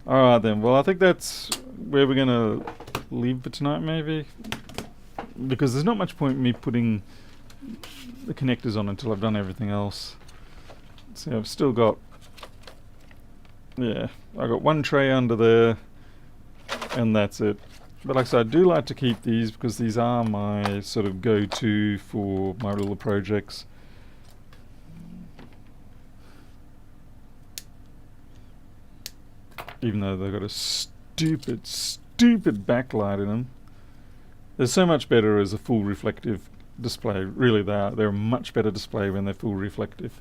Alright then, well I think that's where we're gonna leave for tonight maybe. Because there's not much point in me putting the connectors on until I've done everything else. See, I've still got... Yeah, I got one tray under there, and that's it. But like I said, I do like to keep these because these are my sort of go-to for my little projects. Even though they've got a stupid backlight in them. They're so much better as a full reflective display. Really, they are. They're a much better display when they're full reflective.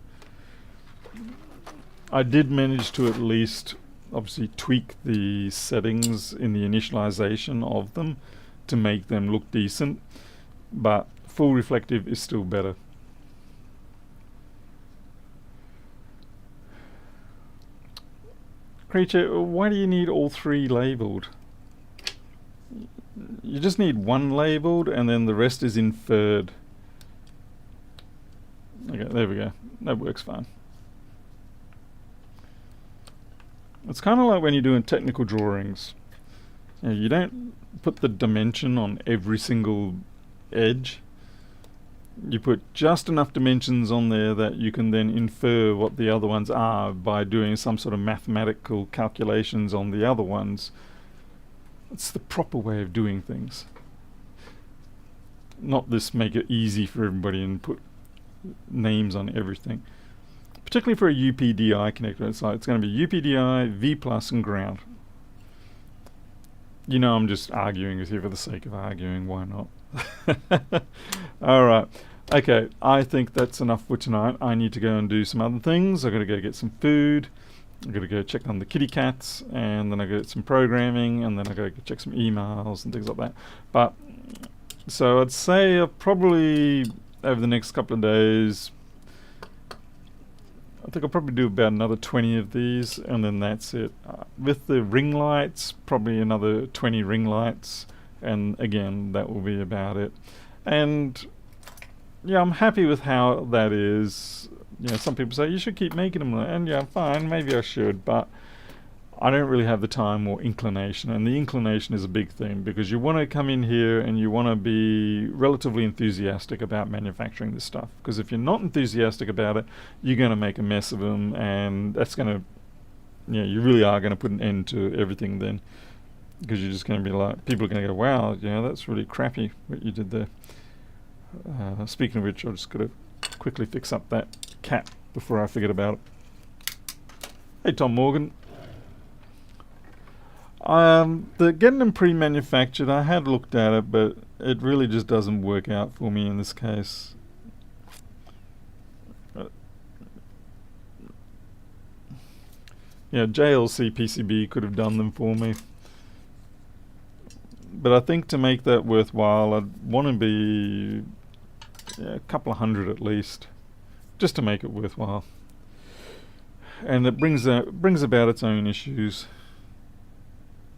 I did manage to at least obviously tweak the settings in the initialization of them to make them look decent, but full reflective is still better. Creature, why do you need all three labeled? You just need one labeled and then the rest is inferred. Okay, there we go. That works fine. It's kind of like when you're doing technical drawings. You know, you don't put the dimension on every single edge. You put just enough dimensions on there that you can then infer what the other ones are by doing some sort of mathematical calculations on the other ones. It's the proper way of doing things. Not this make it easy for everybody and put names on everything. Particularly for a UPDI connector, it's going to be UPDI, V+, and ground. You know I'm just arguing with you for the sake of arguing, why not? Alright, okay, I think that's enough for tonight. I need to go and do some other things. I've got to go get some food. I've got to go check on the kitty cats, and then I've got to get some programming, and then I've got to go check some emails and things like that. But, so I'd say I'll probably, over the next couple of days, I think I'll probably do about another 20 of these, and then that's it. With the ring lights, probably another 20 ring lights, and again, that will be about it. And yeah, I'm happy with how that is. You know, some people say you should keep making them, and yeah, fine, maybe I should, but I don't really have the time or inclination, and the inclination is a big thing because you want to come in here and you want to be relatively enthusiastic about manufacturing this stuff, because if you're not enthusiastic about it, you're going to make a mess of them, and that's going to, you know, you really are going to put an end to everything then, because you're just going to be like, people are going to go, wow, you know, that's really crappy what you did there. Speaking of which, I've just got to quickly fix up that cat before I forget about it. Hey Tom Morgan. The getting them pre-manufactured, I had looked at it, but it really just doesn't work out for me in this case. Yeah, JLC PCB could have done them for me. But I think to make that worthwhile, I'd want to be a couple of hundred at least, just to make it worthwhile. And it brings about its own issues.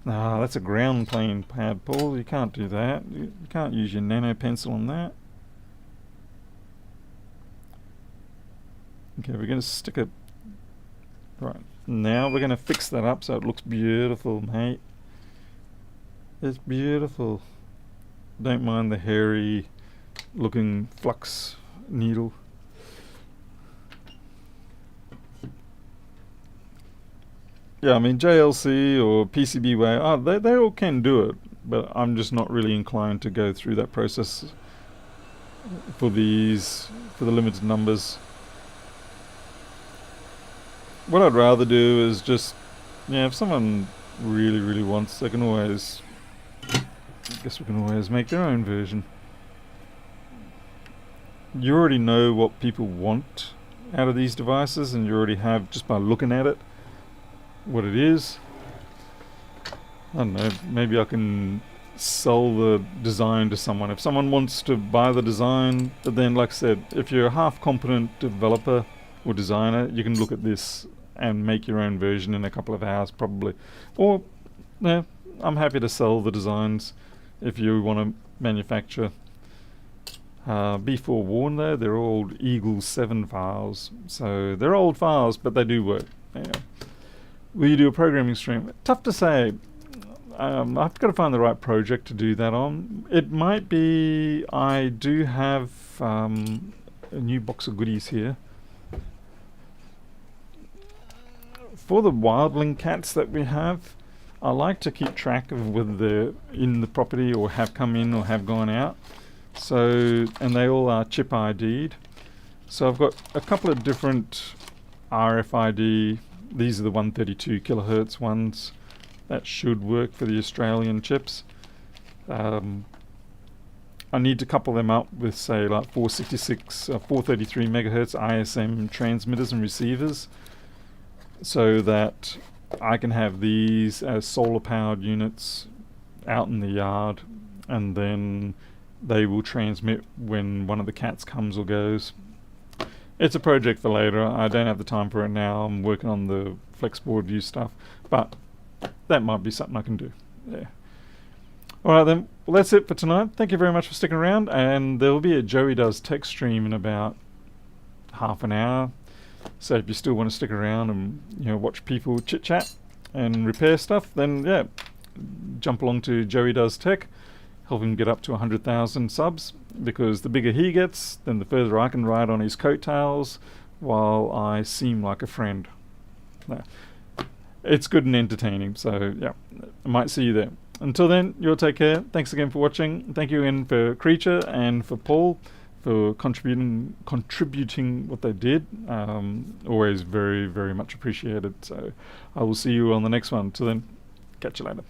Ah, that's a ground plane pad, Paul. You can't do that. You can't use your nano pencil on that. Okay, we're going to stick it... Right, now we're going to fix that up so it looks beautiful, mate. It's beautiful. Don't mind the hairy looking flux needle. Yeah, I mean JLC or PCBWay, they all can do it, but I'm just not really inclined to go through that process for the limited numbers. What I'd rather do is just, yeah, if someone really wants, they can always, I guess we can always make their own version. You already know what people want out of these devices, and you already have, just by looking at it, what it is. I don't know, maybe I can sell the design to someone. If someone wants to buy the design, but then, like I said, if you're a half competent developer or designer, you can look at this and make your own version in a couple of hours probably. Or, yeah, I'm happy to sell the designs if you want to manufacture. Be forewarned though, they're old Eagle 7 files, so they're old files, but they do work. Yeah. Will you do a programming stream? Tough to say. I've got to find the right project to do that on. It might be, I do have a new box of goodies here. For the wildling cats that we have, I like to keep track of whether they're in the property or have come in or have gone out. So, and they all are chip ID'd. So I've got a couple of different RFID. These are the 132 kilohertz ones. That should work for the Australian chips. I need to couple them up with, say, like 466, 433 megahertz ISM transmitters and receivers, so that I can have these as solar powered units out in the yard, and then they will transmit when one of the cats comes or goes. It's a project for later. I don't have the time for it now. I'm working on the flexboard view stuff, but that might be something I can do. Yeah. Alright then, well that's it for tonight. Thank you very much for sticking around, and there will be a Joey Does Tech stream in about half an hour. So if you still want to stick around and watch people chit chat and repair stuff, then yeah, jump along to Joey Does Tech. Help him get up to 100,000 subs, because the bigger he gets, then the further I can ride on his coattails while I seem like a friend. No. It's good and entertaining, so yeah, I might see you there. Until then, you'll take care. Thanks again for watching. Thank you again for Creature and for Paul for contributing what they did. Always very much appreciated. So I will see you on the next one. Till then, catch you later.